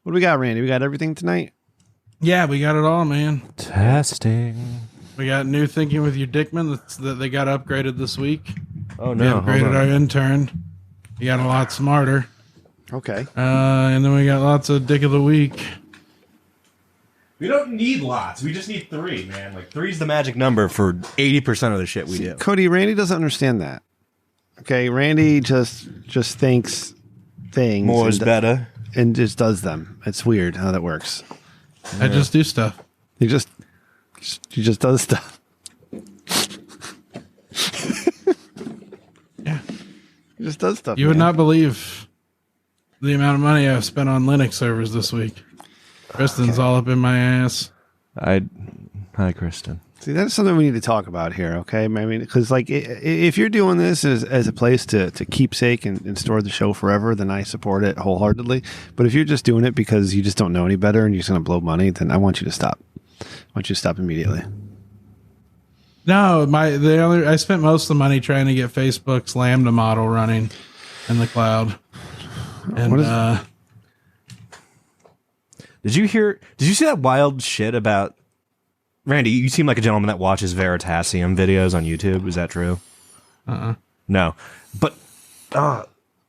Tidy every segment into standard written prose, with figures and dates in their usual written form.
What do we got, Randy? We got everything tonight? Yeah, we got it all, man. Testing. We got new thinking with your Dickman that they got upgraded this week. Oh, no. We upgraded our intern. He got a lot smarter. Okay. And then we got lots of Dick of the Week. We don't need lots. We just need 3, man. Like, 3's the magic number for 80% of the shit we do. Cody, Randy doesn't understand that. Okay, Randy just thinks things. More is better. And just does them. It's weird how that works. I just do stuff. He just does stuff. Yeah. He just does stuff. You would not believe the amount of money I've spent on Linux servers this week. Kristen's all up in my ass. Hi, Kristen. See, that's something we need to talk about here, okay? I mean, because like, if you're doing this as a place to keepsake and store the show forever, then I support it wholeheartedly. But if you're just doing it because you just don't know any better and you're just going to blow money, then I want you to stop. I want you to stop immediately. No, I spent most of the money trying to get Facebook's Lambda model running in the cloud. And Did you see that wild shit about Randy? You seem like a gentleman that watches Veritasium videos on YouTube. Is that true? No, but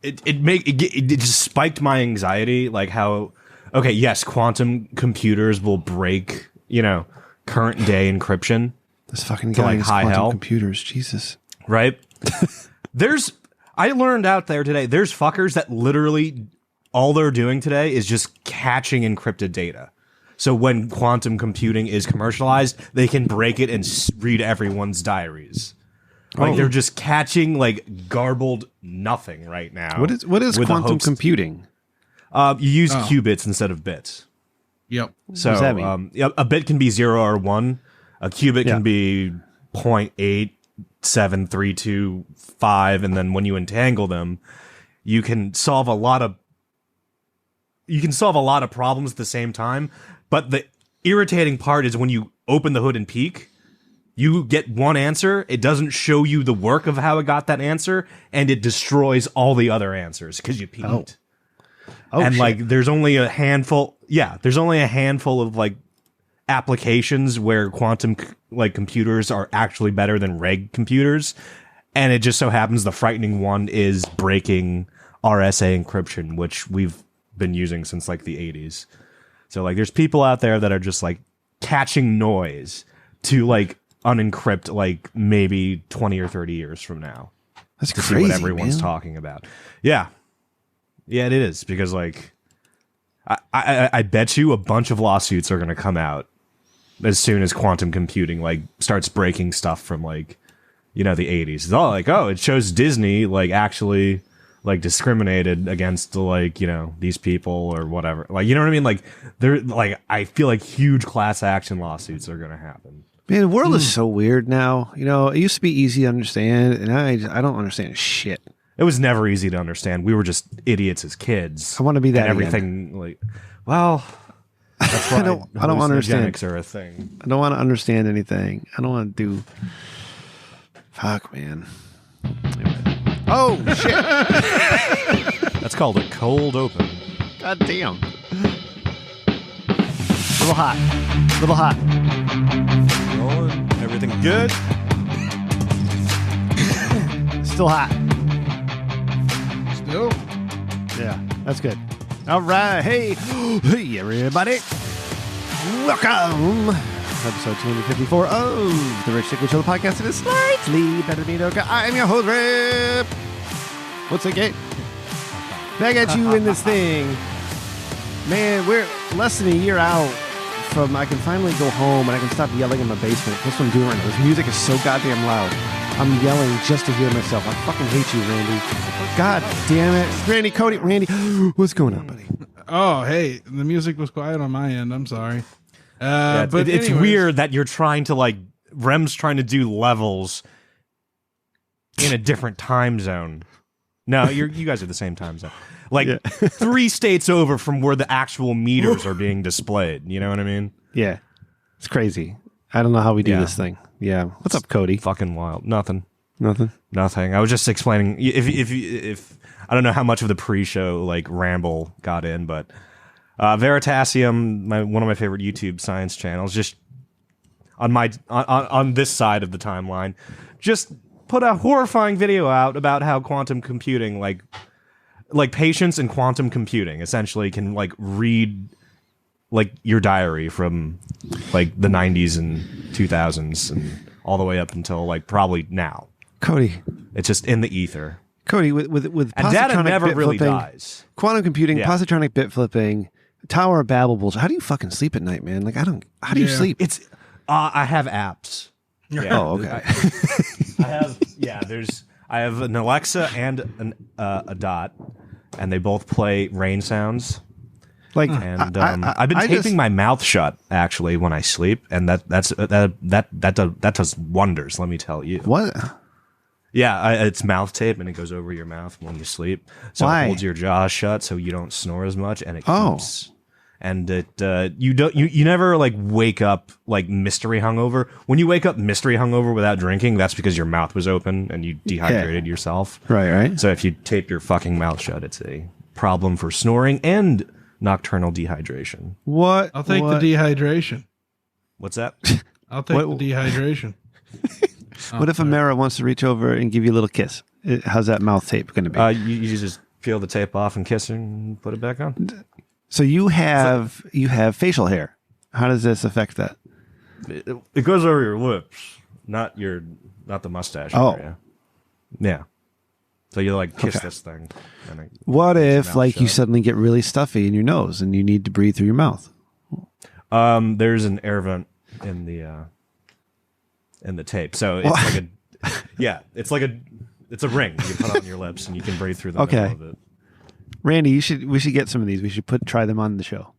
it just spiked my anxiety. Like how, okay, yes, quantum computers will break, current day encryption. This fucking to guy like high hell computers, Jesus. Right? I learned out there today. There's fuckers that literally all they're doing today is just catching encrypted data. So when quantum computing is commercialized, they can break it and read everyone's diaries. Like they're just catching like garbled nothing right now. What is quantum computing? You use qubits instead of bits. Yep. So what does that mean? A bit can be 0 or 1. A qubit can be 0.87325, and then when you entangle them, you can solve a lot of problems at the same time. But the irritating part is when you open the hood and peek, you get one answer. It doesn't show you the work of how it got that answer, and it destroys all the other answers because you peeked. And shit. like, there's only a handful. Yeah, there's only a handful of like applications where quantum like computers are actually better than reg computers, and it just so happens the frightening one is breaking RSA encryption, which we've been using since like the 80s. So like there's people out there that are just like catching noise to like unencrypt like maybe 20 or 30 years from now. That's to crazy, see what everyone's man. talking about. Yeah it is, because like I bet you a bunch of lawsuits are going to come out as soon as quantum computing like starts breaking stuff from like the 80s. It's all like, it shows Disney like actually like discriminated against like these people or whatever, like, you know what I mean? Like they're like, I feel like huge class action lawsuits are going to happen. Man, the world is so weird now. It used to be easy to understand, and I don't understand shit. It was never easy to understand. We were just idiots as kids. I want to be that and everything again. Like, well, that's why I don't understand. hallucinogenics are a thing. I don't want to understand anything. I don't want to do. Fuck, man. Anyway. Oh shit! That's called a cold open. God damn. Little hot. Little hot. Rolling. Everything good? Still hot. Still? Yeah, that's good. All right. Hey, everybody. Welcome. Episode 254 of the Rich Dickman Show, the podcast that is slightly better mediocre. I am your host, Rip. What's it, Kate? Back at you in this thing. Man, we're less than a year out from I can finally go home and I can stop yelling in my basement. That's what I'm doing right now. This music is so goddamn loud. I'm yelling just to hear myself. I fucking hate you, Randy. God damn it. Randy, Cody, Randy. What's going on, buddy? Oh, hey, the music was quiet on my end. I'm sorry. But it's weird that you're trying to like Rem's trying to do levels in a different time zone. No, you guys are the same time zone. Like 3 states over from where the actual meters are being displayed. You know what I mean? Yeah. It's crazy. I don't know how we do this thing. Yeah. What's up, Cody? Fucking wild. Nothing. Nothing. I was just explaining if I don't know how much of the pre-show like ramble got in, but Veritasium, one of my favorite YouTube science channels, just on this side of the timeline, just put a horrifying video out about how quantum computing, like patients in quantum computing, essentially can like read like your diary from like the 90s and 2000s and all the way up until like probably now. Cody, it's just in the ether. Cody, with and data never bit really flipping, dies. Quantum computing, positronic bit flipping, Tower of Babel bullshit. How do you fucking sleep at night, man? Like how do you sleep? It's I have apps. Yeah. Oh, okay. I have an Alexa and a Dot, and they both play rain sounds. Like, and I've been taping my mouth shut actually when I sleep, and that does wonders. Let me tell you. What? Yeah, it's mouth tape, and it goes over your mouth when you sleep, so Why? it holds your jaw shut, so you don't snore as much, and it keeps. And it you never like wake up like mystery hungover. When you wake up mystery hungover without drinking, that's because your mouth was open and you dehydrated yourself. Right. So if you tape your fucking mouth shut, it's a problem for snoring and nocturnal dehydration. What? I'll take the dehydration. What's that? I'll take the dehydration. What if Amara wants to reach over and give you a little kiss? How's that mouth tape going to be? You just peel the tape off and kiss her and put it back on. So you have facial hair. How does this affect that? It goes over your lips, not the mustache area. Yeah. So you like kiss this thing. What if like you suddenly get really stuffy in your nose and you need to breathe through your mouth? There's an air vent in the tape. So it's like it's a ring you put on your lips and you can breathe through the middle of it. Randy, we should get some of these. We should try them on the show.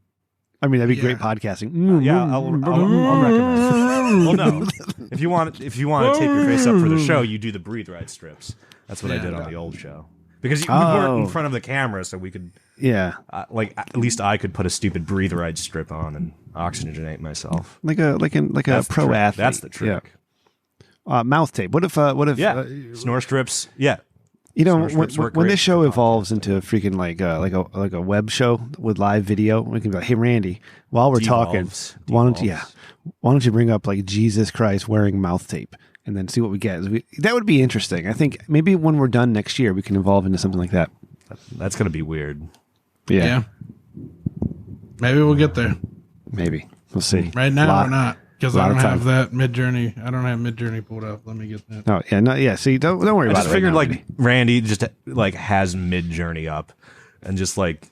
I mean, that'd be great podcasting. I'll recommend. Well, no, if you want to tape your face up for the show, you do the breathe right strips. That's what I did on the old show because we weren't in front of the camera, so we could. Yeah. At least I could put a stupid breathe right strip on and oxygenate myself. Like a pro athlete. That's the trick. Yeah. Mouth tape. What if snore strips? Yeah. You know, when this show evolves into a freaking like a web show with live video, we can be like, "Hey, Randy, while we're talking, why don't you bring up like Jesus Christ wearing mouth tape, and then see what we get?" That would be interesting. I think maybe when we're done next year, we can evolve into something like that. That's gonna be weird. Yeah. Maybe we'll get there. Maybe we'll see. Right now, we're not. Because I don't have that Mid-Journey. I don't have Mid-Journey pulled up. Let me get that. Oh, yeah. No, yeah. See, don't worry about it. I just figured like Randy just like has Mid-Journey up and just like,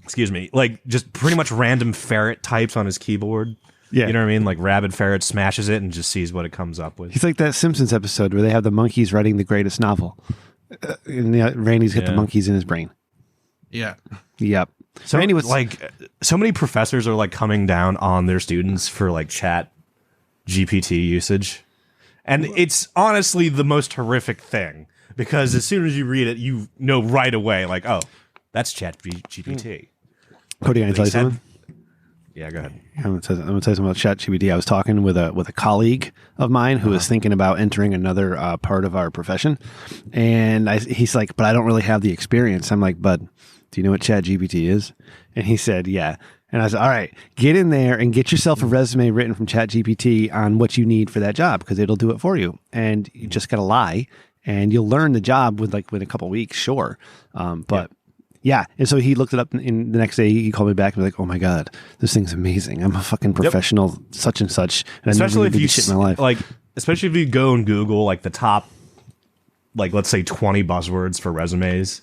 excuse me, like just pretty much random ferret types on his keyboard. Yeah. You know what I mean? Like rabid ferret smashes it and just sees what it comes up with. He's like that Simpsons episode where they have the monkeys writing the greatest novel. And Randy's got the monkeys in his brain. Yeah. Yep. So Randy was like, so many professors are like coming down on their students for like chat GPT usage. And it's honestly the most horrific thing because as soon as you read it, you know right away, like, oh, that's chat GPT. Cody, can I tell you something? Yeah, go ahead. I'm going to tell you something about chat GPT. I was talking with a colleague of mine who was thinking about entering another part of our profession. And he's like, but I don't really have the experience. I'm like, bud, do you know what chat GPT is? And he said, yeah. And I said, all right, get in there and get yourself a resume written from chat GPT on what you need for that job because it'll do it for you. And you just got to lie and you'll learn the job within a couple of weeks. Sure. But yeah. And so he looked it up in the next day. He called me back and was like, oh my God, this thing's amazing. I'm a fucking professional such and such. And especially I never did shit in my life. Like, especially if you go and Google like the top, like let's say 20 buzzwords for resumes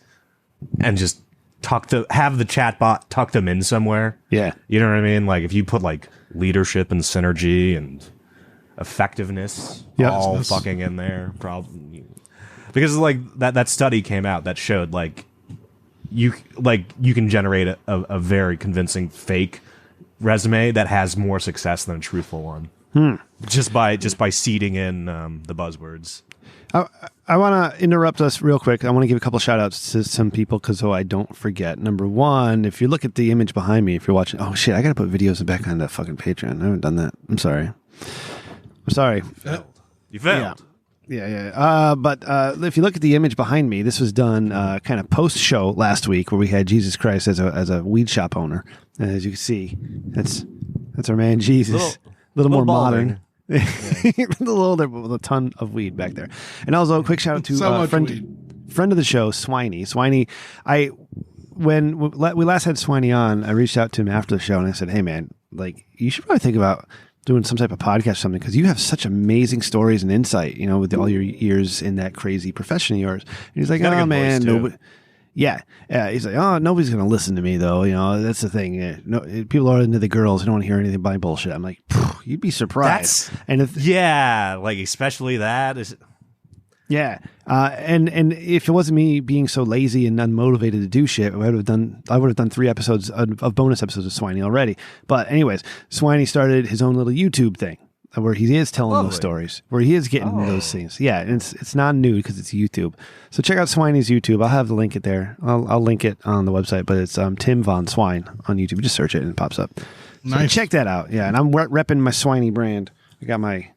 and just have the chatbot tuck them in somewhere. Yeah. You know what I mean? Like if you put like leadership and synergy and effectiveness all fucking in there, probably because like that study came out that showed like you can generate a very convincing fake resume that has more success than a truthful one. Just by seeding in the buzzwords. I want to interrupt us real quick. I want to give a couple shout outs to some people so I don't forget. Number one, if you look at the image behind me, if you're watching, oh shit, I got to put videos back on that fucking Patreon. I haven't done that. I'm sorry. You failed. Yeah. But if you look at the image behind me, this was done kind of post show last week, where we had Jesus Christ as a weed shop owner, and as you can see, that's our man Jesus, a little more modern. A little older, but with a ton of weed back there. And also a quick shout out to friend of the show, Swiney. Swiney, when we last had Swiney on, I reached out to him after the show and I said, hey man, like you should probably think about doing some type of podcast or something, because you have such amazing stories and insight, you know, with all your years in that crazy profession of yours. And he's like, oh man, nobody. Yeah. He's like, oh, nobody's going to listen to me, though. You know, that's the thing. No, people are into the girls. They don't want to hear anything about bullshit. I'm like, you'd be surprised. Like, especially that is. Yeah. And if it wasn't me being so lazy and unmotivated to do shit, I would have done 3 episodes of bonus episodes of Swiney already. But anyways, Swiney started his own little YouTube thing, where he is telling those stories, where he is getting those things. Yeah, and it's not new because it's YouTube. So check out Swiney's YouTube. I'll have the link it there. I'll link it on the website, but it's Tim Von Swine on YouTube. Just search it and it pops up. So nice. Check that out. Yeah, and I'm repping my Swiney brand. I got my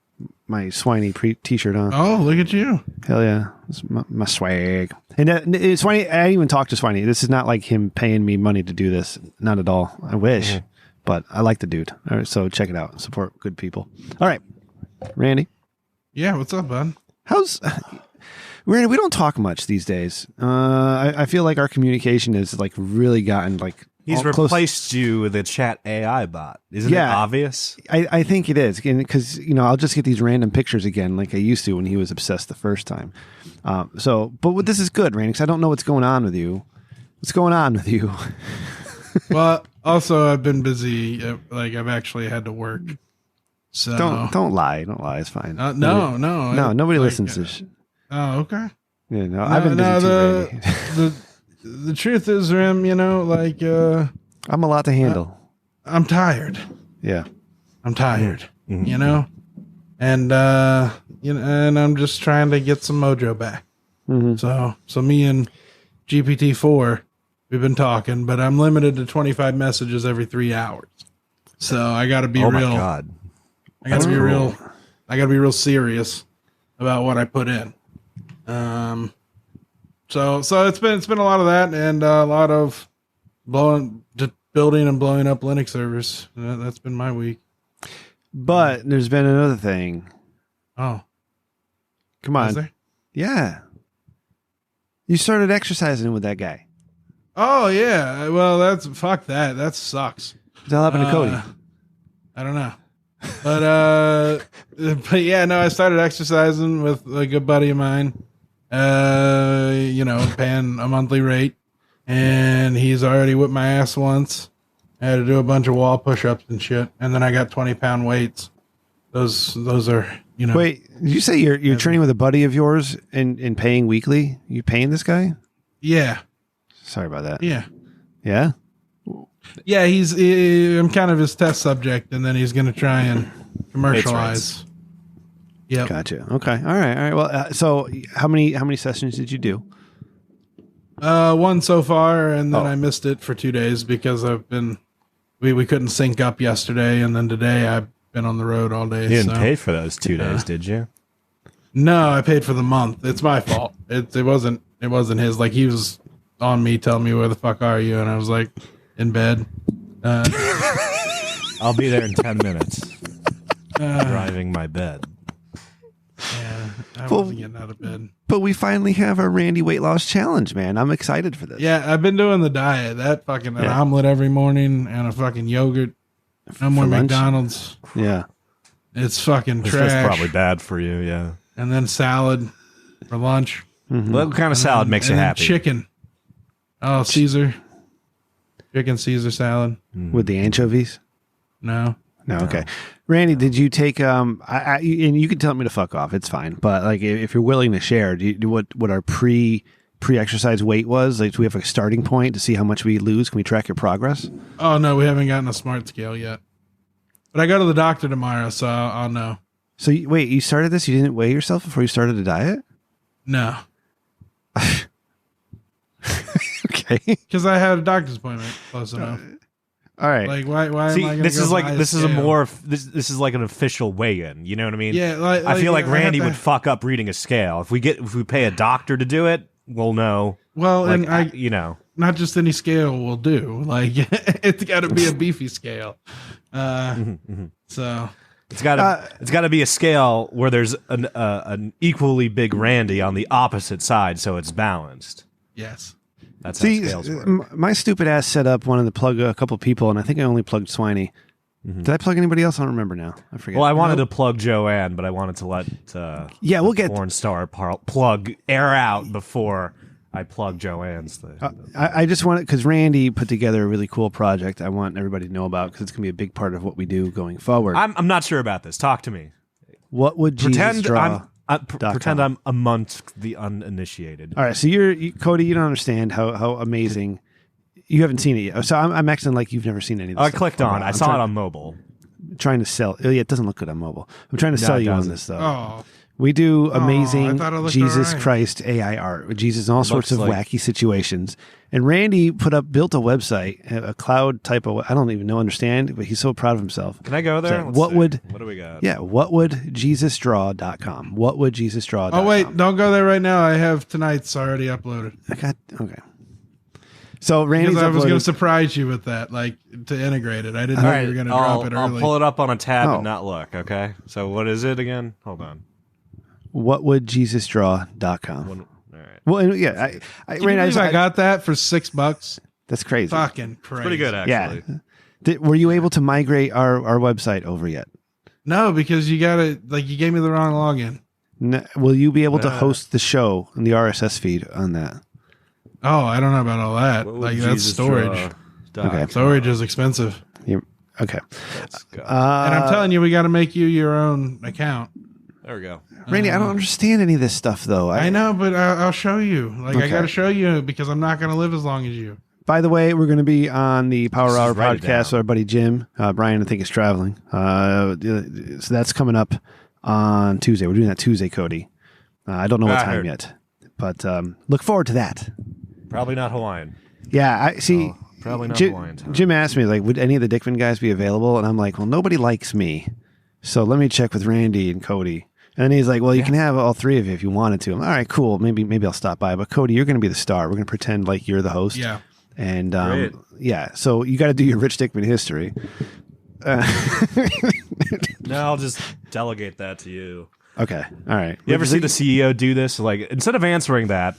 Swiney t-shirt on. Oh, look at you. Hell yeah. It's my swag. And Swiney, I didn't even talk to Swiney. This is not like him paying me money to do this. Not at all. I wish. Mm-hmm. But I like the dude. All right, so check it out. Support good people. All right, Randy. Yeah, what's up, bud? Randy? We don't talk much these days. I feel like our communication has like really gotten like. He's replaced you with a chat AI bot. Isn't it obvious? I think it is, because I'll just get these random pictures again like I used to when he was obsessed the first time. But this is good, Randy, because I don't know what's going on with you. What's going on with you? Well, also I've been busy. Like I've actually had to work. So don't lie. Don't lie. It's fine. No. Nobody listens to this. Oh, okay. Yeah, no, I've been busy too, the truth is, Rim, I'm a lot to handle. I'm tired. Yeah. I'm tired. Mm-hmm. And and I'm just trying to get some mojo back. Mm-hmm. So me and GPT-4, we've been talking, but I'm limited to 25 messages every 3 hours. So I got to be real. Oh my God. I got to be real. I got to be real serious about what I put in. So it's been a lot of that, and a lot of building and blowing up Linux servers. That's been my week. But there's been another thing. Oh, come on. Is there? Yeah. You started exercising with that guy. Oh yeah. Well, fuck that. That sucks. What happened to Cody? I don't know. But yeah, no, I started exercising with a good buddy of mine. Paying a monthly rate, and he's already whipped my ass once. I had to do a bunch of wall push-ups and shit, and then I got 20-pound weights. Those are, Wait, did you say you're training with a buddy of yours and paying weekly? You paying this guy? Yeah. Sorry about that. Yeah. Yeah? Yeah, I'm kind of his test subject, and then he's going to try and commercialize. Yeah. Gotcha. Okay. All right. Well, so how many sessions did you do? One so far, and then I missed it for 2 days because we couldn't sync up yesterday, and then today I've been on the road all day. You didn't pay for those 2 days, did you? No, I paid for the month. It's my fault. It wasn't his. Like, he was on me telling me, where the fuck are you? And I was like, in bed. I'll be there in 10 minutes. Driving my bed. Yeah, I wasn't getting out of bed. But we finally have our Randy weight loss challenge, man. I'm excited for this. Yeah, I've been doing the diet. That fucking an omelet every morning and a fucking yogurt. No more McDonald's. Yeah. It's fucking trash. That's probably bad for you, yeah. And then salad for lunch. Mm-hmm. What kind of salad makes you happy? Chicken. Oh, Caesar. Chicken Caesar salad. With the anchovies? No. Okay. Randy, did you take and you can tell me to fuck off, it's fine, but like if you're willing to share, do what our pre-exercise weight was? Like, do we have a starting point to see how much we lose? Can we track your progress? Oh no, we haven't gotten a smart scale yet. But I go to the doctor tomorrow, so I'll know. So wait, you started this? You didn't weigh yourself before you started the diet? No. Okay. Because I had a doctor's appointment close enough. All right. Like why See, am I going this to is like this is a scale? more this is like an official weigh-in. You know what I mean? Yeah, I feel like I have Randy to- would fuck up reading a scale. If we pay a doctor to do it, we'll know. Well, Like, and I you know, not just any scale will do. Like it's got to be a beefy scale. So it's got to be a scale where there's an equally big Randy on the opposite side, so it's balanced. yes. That's See, how scales work. my stupid ass set up wanted to plug a couple people, and I think I only plugged Swiney. Did I plug anybody else? I don't remember now. I forget. Well, I wanted to plug Joanne, but I wanted to let Yeah, we'll get. porn star plug air out before I plug Joanne's thing. I just want it because Randy put together a really cool project. I want everybody to know about because it's going to be a big part of what we do going forward. I'm not sure about this. Talk to me. What would Jesus Pretend draw? pretend I'm amongst the uninitiated. All right, so Cody. You don't understand how amazing. You haven't seen it yet, so I'm acting like you've never seen any of this. I stuff clicked before. on. I saw it on mobile. Trying to sell. Oh, yeah, it doesn't look good on mobile. I'm trying to sell it you on doesn't. this though. Oh, We do I amazing thought it looked Jesus all right. Christ AI art with Jesus in all sorts of looks like- wacky situations. And Randy built a website, a cloud type of. I don't even understand, but he's so proud of himself. Can I go there? So Let's what see. would- What do we got? Yeah, whatwouljesusdraw.com. Whatwouljesusdraw.com. oh wait, don't go there right now. I have tonight's already uploaded. Okay. So Randy's Because I was going uploaded- to surprise you with that, like to integrate it. I didn't know you were going to drop it I'll early. pull it up on a tab Oh. and not look. Okay. So what is it again? Hold on. whatwouljesusdraw.com. All right. Well, and yeah, Can you believe I got that for $6? that's crazy. Fucking crazy. Pretty good actually. Yeah. Were you able to migrate our website over yet? No, because you got to you gave me the wrong login. No, will you be able to host the show in the RSS feed on that? Oh, I don't know about all that. What would Like that's Jesus storage. draw? Okay. Storage is expensive. Okay. Let's go. And I'm telling you, we got to make you your own account. There we go. Randy, I don't understand any of this stuff, though. I know, but I'll show you. Like I Okay. got to show you because I'm not going to live as long as you. By the way, we're going to be on the Power Just Hour write it podcast with down. our buddy Jim. Brian, I think, is traveling. So that's coming up on Tuesday. We're doing that Tuesday, Cody. I don't know what I time heard. yet, but look forward to that. Probably not Hawaiian. Yeah, I see. Probably not Jim, Hawaiian time. Jim asked me, like, would any of the Dickman guys be available? And I'm like, well, nobody likes me. So let me check with Randy and Cody. And then he's like, well, you can have all three of you if you wanted to. I'm, all right, cool. Maybe I'll stop by. But Cody, you're going to be the star. We're going to pretend like you're the host. Yeah. And Great. yeah, so you got to do your Rich Dickman history. No, I'll just delegate that to you. Okay, all right. You ever see the CEO do this? Like, instead of answering that,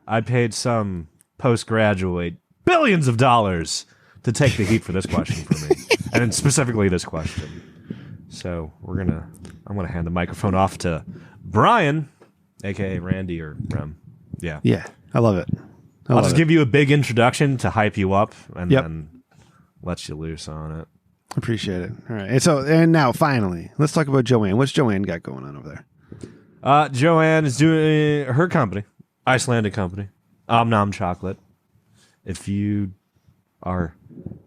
I paid some postgraduate billions of dollars to take the heat for this question for me, and specifically this question. So I'm gonna hand the microphone off to Brian, aka Randy or Rem. Yeah, Yeah, I love it. I'll just give you a big introduction to hype you up, and Yep. then let you loose on it. Appreciate it. All right. And now finally, let's talk about Joanne. What's Joanne got going on over there? Joanne is doing her company, Icelandic company, Om Nom Chocolate. If you are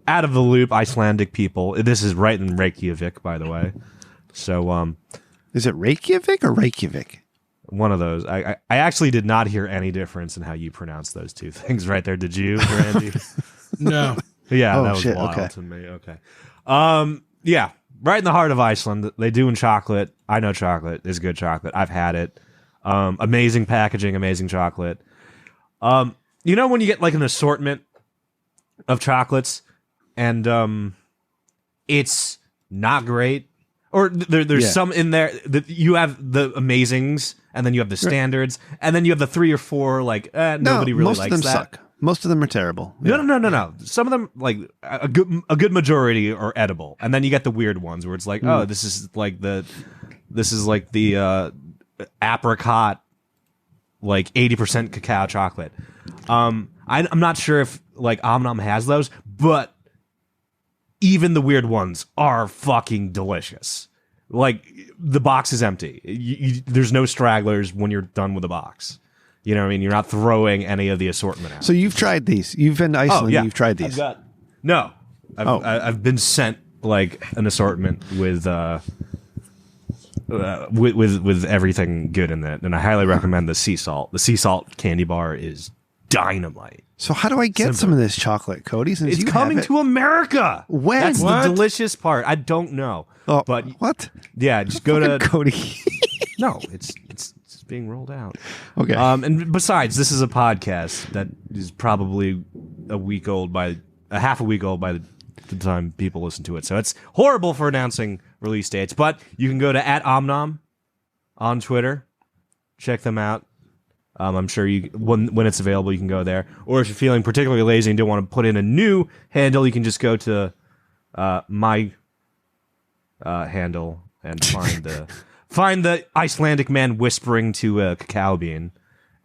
out of the loop, Icelandic people, this is right in Reykjavik, by the way. So, Is it Reykjavik or Reykjavik? one of those. I actually did not hear any difference in how you pronounce those two things right there. Did you, Randy? No. Yeah, Oh, that was shit, wild okay. to me. Okay. Yeah, right in the heart of Iceland. They doing chocolate. I know chocolate is good chocolate. I've had it. Amazing packaging, amazing chocolate. You know when you get like an assortment of chocolates and it's not great, or there's Yeah. some in there that you have the amazings, and then you have the standards, and then you have the 3 or 4 like nobody really most likes of them that. suck. Most of them are terrible. No. Some of them, like a good majority, are edible, and then you get the weird ones where it's like, oh, this is like the apricot, like 80% cacao chocolate. I'm not sure if like Om Nom has those, but even the weird ones are fucking delicious. Like the box is empty. There's no stragglers when you're done with the box. You know what I mean? You're not throwing any of the assortment out. So you've tried these. You've been to Iceland. And you've tried these. I've been sent like an assortment with everything good in it, and I highly recommend the sea salt. The sea salt candy bar is dynamite. So how do I get some of this chocolate, Cody? Since It's you coming have it? to America. When? That's What? the delicious part. I don't know. Oh, but what? yeah, just go to Cody. No, it's being rolled out. Okay. And besides, this is a podcast that is probably half a week old by the time people listen to it. So it's horrible for announcing release dates. But you can go to @omnom on Twitter. Check them out. I'm sure when it's available, you can go there. Or if you're feeling particularly lazy and don't want to put in a new handle, you can just go to my handle and find the Icelandic man whispering to a cacao bean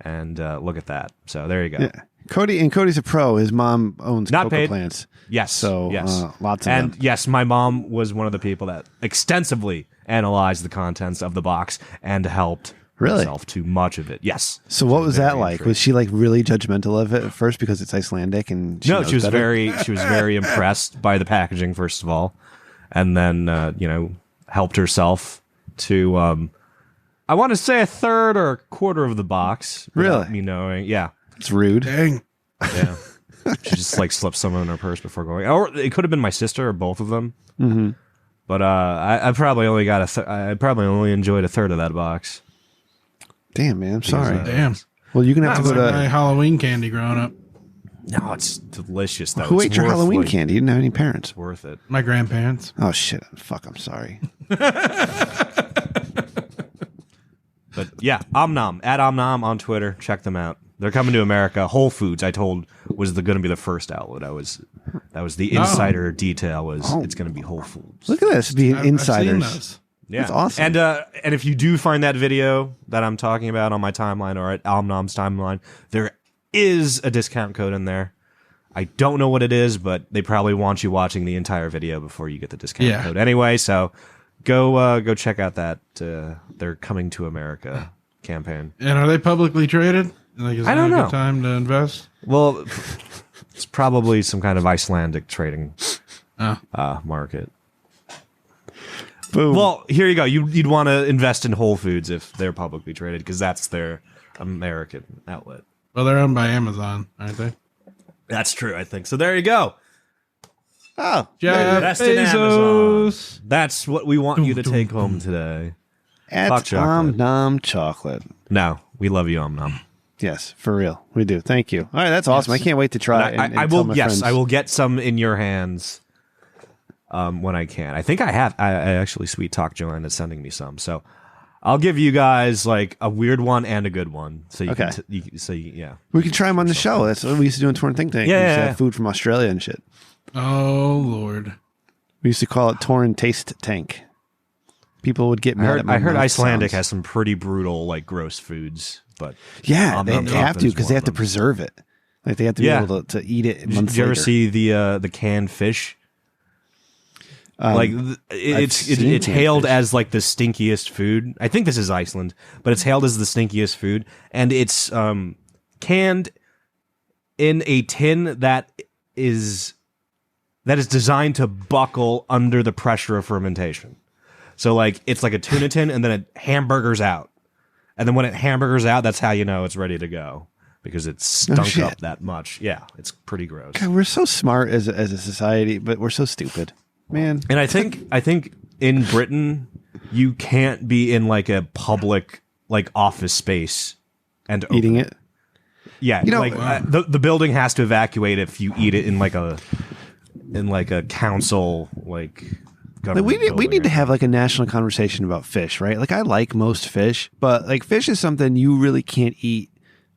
and look at that. So there you go. Yeah. Cody's a pro. His mom owns Not cocoa paid. plants. Yes. So yes. lots of and them. yes, my mom was one of the people that extensively analyzed the contents of the box and helped Really? herself to much of it. Yes. So what was that very like? Was she like really judgmental of it at first because it's Icelandic and No, she was better? very impressed by the packaging first of all, and then helped herself to I want to say a third or a quarter of the box. Really? without me knowing. Yeah. It's rude. Dang. Yeah. She just like slipped some in her purse before going. Or it could have been my sister or both of them. Mm-hmm. But I probably only got I probably only enjoyed a third of that box. Damn, man. I'm sorry. Damn. Well, you're gonna have Sounds to go like my to. Halloween candy growing up. No, it's delicious though. Who It's ate your worth, Halloween like, candy? You didn't have any parents. It's worth it. My grandparents. Oh shit! Fuck. I'm sorry. But yeah, Omnom @Omnom on Twitter. Check them out. They're coming to America. Whole Foods, I told, was going to be the first outlet. That was the insider detail. Was it's going to be Whole Foods. Look at this being I've seen insiders. those. Yeah, That's awesome. And if you do find that video that I'm talking about on my timeline or at Omnom's timeline, there is a discount code in there. I don't know what it is, but they probably want you watching the entire video before you get the discount code anyway. So go check out that they're coming to America campaign. And are they publicly traded? Like, is I don't that a know. good time to invest? Well, it's probably some kind of Icelandic trading market. Boom. Well, here you go. You'd want to invest in Whole Foods if they're publicly traded because that's their American outlet. Well, they're owned by Amazon, aren't they? That's true, I think. So there you go. Oh, Jeff Invest in Bezos. That's what we want you to take home today. at Fuck chocolate. Nom Chocolate. No, we love you, Nom. Yes, for real. We do. Thank you. All right, that's awesome. I can't wait to try it. I will. Yes, I will get some in your hands when I can. I think I have. I actually, Sweet Talk Joanna's sending me some, so I'll give you guys like a weird one and a good one. So you Okay. yeah. We can try them on the show. That's what we used to do in Torn Think Tank. We used to Yeah. have food from Australia and shit. Oh, Lord. We used to call it Torn Taste Tank. People would get mad at my I heard mouth Icelandic sounds. has some pretty brutal, like gross foods, but Yeah, Nom they Nom have to is because one they of have to them. preserve it. Like they have to Yeah. be able to eat it months Did you ever later. see the canned fish? It's seen it's canned hailed fish. as like the stinkiest food. I think this is Iceland, but it's hailed as the stinkiest food, and it's canned in a tin that is designed to buckle under the pressure of fermentation. So like it's like a tuna tin, and then it hamburgers out, and then when it hamburgers out, that's how you know it's ready to go because it's stunk shit. up that much. Yeah, it's pretty gross. God, we're so smart as a society, but we're so stupid, man. And I think in Britain you can't be in like a public like office space and Eating open it. Yeah, You know- like the building has to evacuate if you eat it in like a council like. Like government we building need to or have like a national conversation about fish, right? Like I like most fish, but like fish is something you really can't eat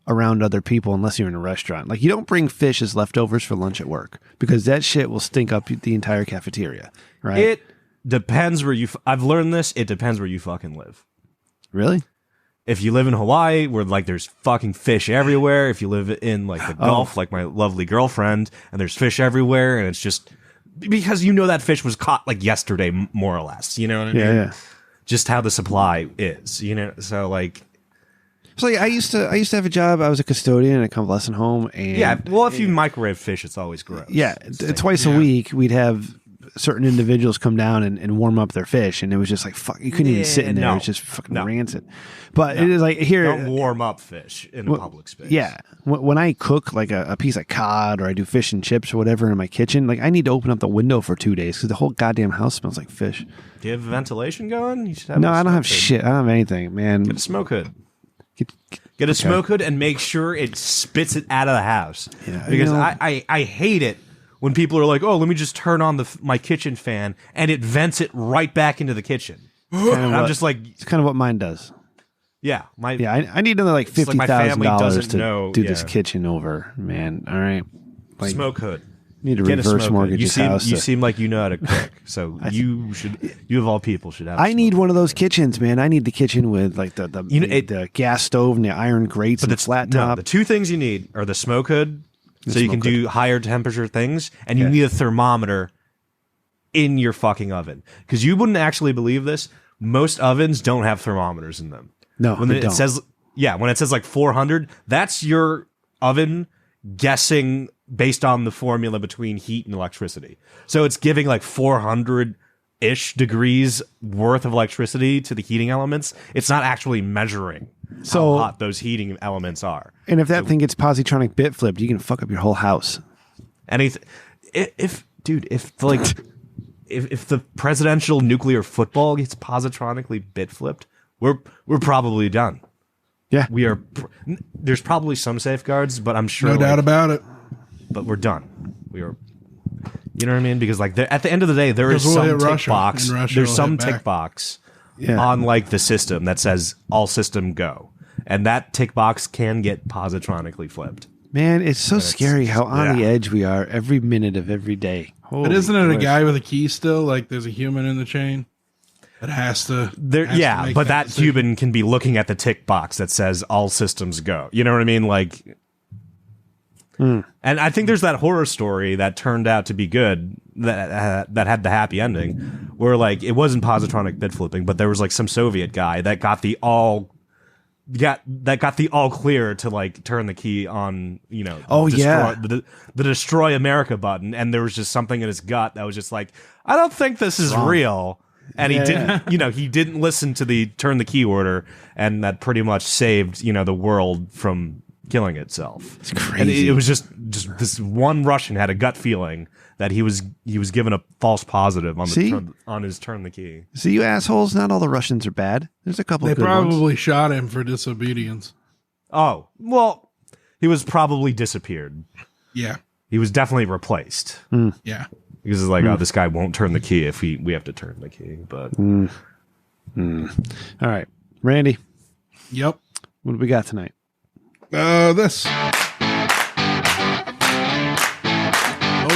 around other people unless you're in a restaurant. Like you don't bring fish as leftovers for lunch at work because that shit will stink up the entire cafeteria, right? It depends where you. I've learned this. It depends where you fucking live. Really? If you live in Hawaii, where like there's fucking fish everywhere. If you live in like the Gulf, like my lovely girlfriend, and there's fish everywhere, and it's just because you know that fish was caught like yesterday, more or less. You know what I mean? Yeah. Just how the supply is. You know, so like. So like, I used to have a job. I was a custodian at a convalescent home, and Yeah, well, if you microwave fish, it's always gross. yeah, twice a week we'd have certain individuals come down and warm up their fish, and it was just like fuck. You couldn't even sit in there. No. It was just fucking rancid. But it is like here. Don't warm up fish in a public space. Yeah, when I cook like a piece of cod or I do fish and chips or whatever in my kitchen, like I need to open up the window for 2 days because the whole goddamn house smells like fish. Do you have ventilation going? You should have. No, I don't have shit. I don't have anything, man. Get a smoke hood. Get a smoke hood and make sure it spits it out of the house. Yeah, because I hate it when people are like, oh, let me just turn on my kitchen fan and it vents it right back into the kitchen. And I'm just like, it's kind of what mine does. Yeah, I need another like $50,000 to do this kitchen over, man. All right, like, smoke hood. Need to reverse mortgage this house. You seem like you know how to cook, so you of all people should have. I need one of those kitchens, man. I need the kitchen with like the gas stove and the iron grates and the flat top. The two things you need are the smoke hood, so you can do higher temperature things, and you need a thermometer in your fucking oven, because you wouldn't actually believe this. Most ovens don't have thermometers in them. No, when it says when it says like 400, that's your oven guessing based on the formula between heat and electricity. So it's giving like 400-ish degrees worth of electricity to the heating elements. It's not actually measuring how hot those heating elements are. And if that thing gets positronic bit flipped, you can fuck up your whole house. Anything. If the presidential nuclear football gets positronically bit flipped, we're probably done. Yeah, we are. There's probably some safeguards, but I'm sure no doubt about it. But we're done. We are. You know what I mean? Because like at the end of the day, there is some tick box. There's some tick box on like the system that says all system go, and that tick box can get positronically flipped. Man, it's so scary how on the edge we are every minute of every day. Holy but isn't it a guy with a key still? Like there's a human in the chain that has to. But that human can be looking at the tick box that says all systems go. You know what I mean? Like. And I think there's that horror story that turned out to be good that had the happy ending, where like it wasn't positronic bit flipping, but there was like some Soviet guy that got the all clear to like turn the key on, the destroy America button, and there was just something in his gut that was just like, I don't think this is real. And he didn't, he didn't listen to the turn the key order, and that pretty much saved, the world from killing itself. It's crazy. And it was just this one Russian had a gut feeling that he was given a false positive on his turn the key. See, you assholes, not all the Russians are bad. There's a couple. They good probably ones. shot him for disobedience. Oh, well, he was probably disappeared. Yeah. He was definitely replaced. Yeah. Because it's like, oh, this guy won't turn the key if we have to turn the key. But All right, Randy. Yep. What do we got tonight? This. Oh,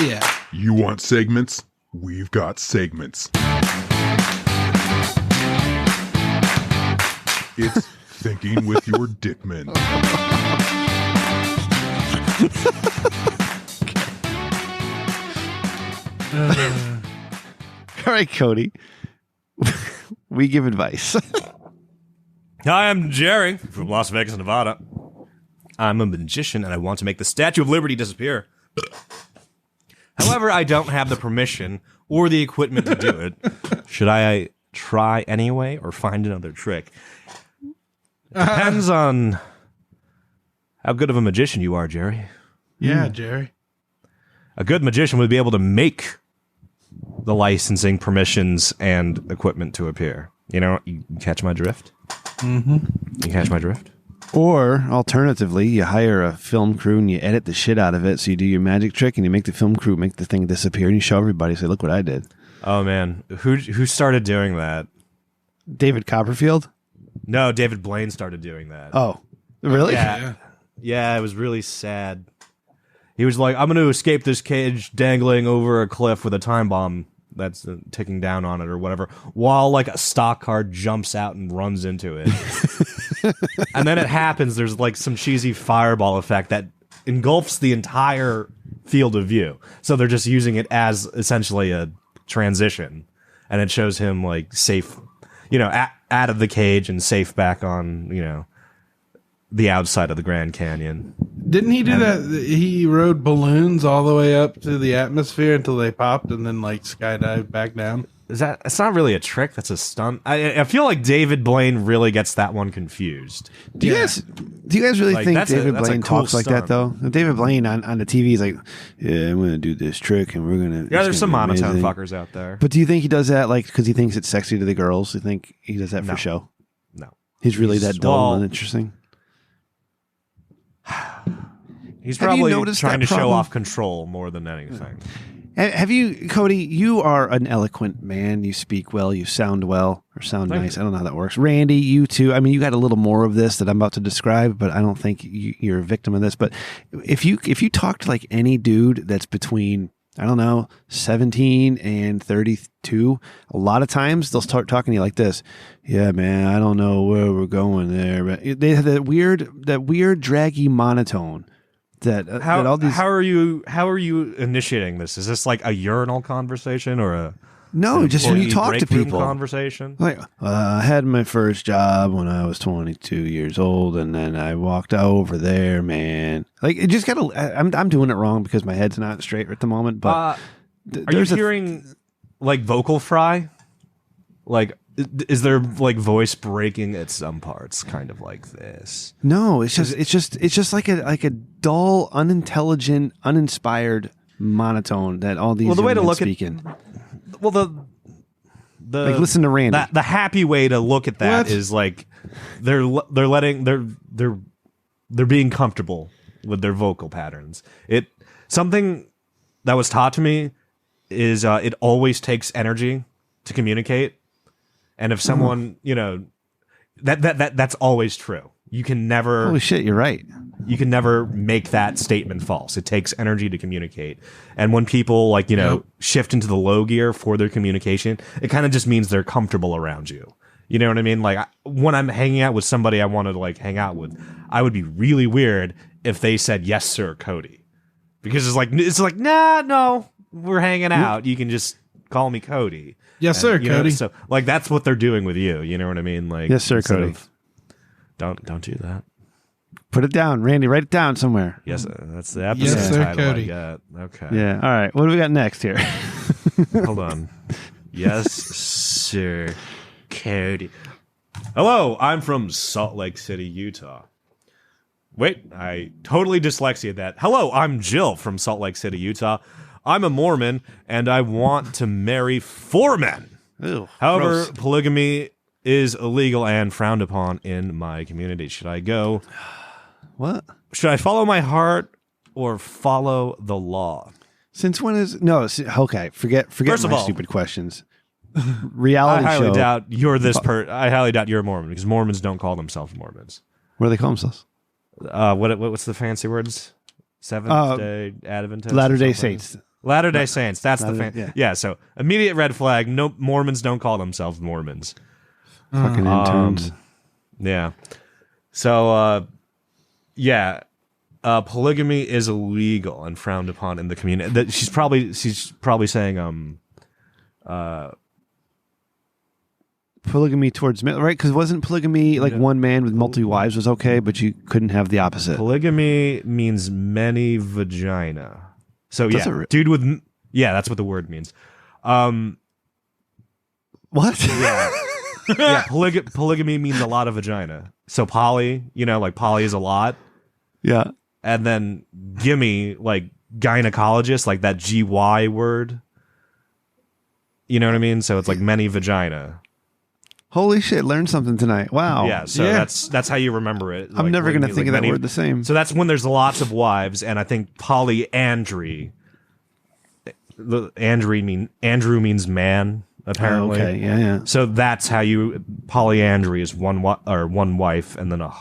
yeah. You want segments? We've got segments. It's Thinking with Your Dickman. All right, Cody. We give advice. Hi, I'm Jerry from Las Vegas, Nevada. I'm a magician and I want to make the Statue of Liberty disappear. However, I don't have the permission or the equipment to do it. Should I try anyway or find another trick? It depends on how good of a magician you are, Jerry. Yeah, Jerry. A good magician would be able to make the licensing permissions and equipment to appear. You catch my drift? Mm-hmm. You catch my drift? Or, alternatively, you hire a film crew and you edit the shit out of it. So you do your magic trick and you make the film crew make the thing disappear and you show everybody, say, look what I did. Oh, man. Who started doing that? David Copperfield? No, David Blaine started doing that. Oh, really? Yeah, it was really sad. He was like, I'm going to escape this cage dangling over a cliff with a time bomb that's ticking down on it or whatever, while like a stock car jumps out and runs into it. And then it happens, there's like some cheesy fireball effect that engulfs the entire field of view. So they're just using it as essentially a transition. And it shows him like safe, out of the cage and safe back on, the outside of the Grand Canyon. Didn't he do that? He rode balloons all the way up to the atmosphere until they popped, and then like skydived back down. It's not really a trick. That's a stunt. I feel like David Blaine really gets that one confused. Do you guys really think David Blaine talks like that though? David Blaine on the TV is like, yeah, I'm gonna do this trick and we're gonna. Yeah, there's some monotone fuckers out there. But do you think he does that like because he thinks it's sexy to the girls? Do you think he does that for show? No, he's really that dull and uninteresting. He's probably trying to show off control more than anything. Have you, Cody, you are an eloquent man. You speak well. You sound well or sound nice. I don't know how that works. Randy, you too. I mean, you got a little more of this that I'm about to describe, but I don't think you're a victim of this. But if you talk to like any dude that's between, I don't know, 17 and 32, a lot of times they'll start talking to you like this. Yeah, man, I don't know where we're going there. But they have that weird draggy monotone. How are you initiating this? Is this like a urinal conversation or a just when you talk to people conversation? Like I had my first job when I was 22 years old, and then I walked over there, man. Like it just got. I'm doing it wrong because my head's not straight at the moment. But are you hearing like vocal fry? Like. Is there like voice breaking at some parts, kind of like this? No, it's just like a dull, unintelligent, uninspired monotone that all these. Well, the way to look speak in. Well, the like listen to Randy. The happy way to look at that is like they're being comfortable with their vocal patterns. Something that was taught to me is it always takes energy to communicate. And if someone, that's always true. You can never. Holy shit, you're right. You can never make that statement false. It takes energy to communicate. And when people shift into the low gear for their communication, it kind of just means they're comfortable around you. You know what I mean? Like when I'm hanging out with somebody I want to like hang out with, I would be really weird if they said, "Yes, sir, Cody," because it's like, nah, no, we're hanging out. You can just call me Cody. Yes, sir, Cody. So, like, that's what they're doing with you. You know what I mean? Like, yes, sir, Cody. Don't do that. Put it down, Randy. Write it down somewhere. Yes, that's the episode yes, sir, title Cody. I got. Okay. Yeah. All right. What do we got next here? Hold on. Yes, sir, Cody. Hello, I'm from Salt Lake City, Utah. Wait, I totally dyslexia that. Hello, I'm Jill from Salt Lake City, Utah. I'm a Mormon, and I want to marry 4 men. Ew, however, gross. polygamy is illegal and frowned upon in my community. Should I go? What? Should I follow my heart or follow the law? Since when is okay? Forget First of my all, stupid questions. Reality I highly show. doubt you're this I highly doubt you're a Mormon because Mormons don't call themselves Mormons. What do they call themselves? What's the fancy words? Seventh-day Adventist. Latter-day Saints. Latter-day Saints. That's the yeah. So immediate red flag. No, Mormons don't call themselves Mormons. Fucking interns. Yeah. So polygamy is illegal and frowned upon in the community. She's probably saying polygamy towards men, right? Because wasn't polygamy like one man with multiple wives was okay, but you couldn't have the opposite? Polygamy means many vagina. So dude with that's what the word means. What? Yeah, polygamy means a lot of vagina. So poly, like poly is a lot. Yeah. And then gimme, like gynecologist, like that GY word. You know what I mean? So it's like many vagina. Holy shit, learned something tonight. Wow. Yeah, so that's how you remember it. I'm never going to think of that word the same. So that's when there's lots of wives, and I think polyandry. Andrew means man, apparently. Oh, okay, yeah. So that's how polyandry is one wife, and then a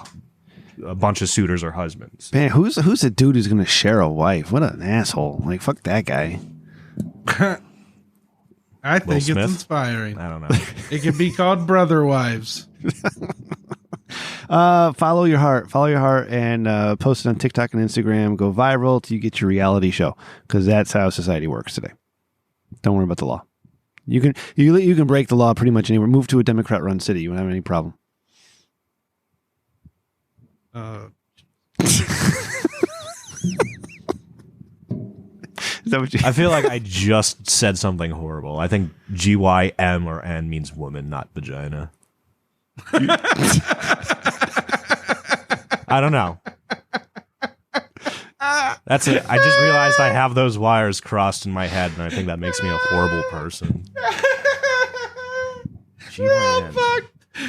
bunch of suitors or husbands. Man, who's a dude who's going to share a wife? What an asshole. Like, fuck that guy. I think it's inspiring. I don't know. It could be called brother wives. Follow your heart, and post it on TikTok and Instagram. Go viral till you get your reality show, because that's how society works today. Don't worry about the law. You can break the law pretty much anywhere. Move to a Democrat-run city. You won't have any problem. that what you? I feel like I just said something horrible. I think GYM or N means woman, not vagina. I don't know. That's it. I just realized I have those wires crossed in my head, and I think that makes me a horrible person. Fuck.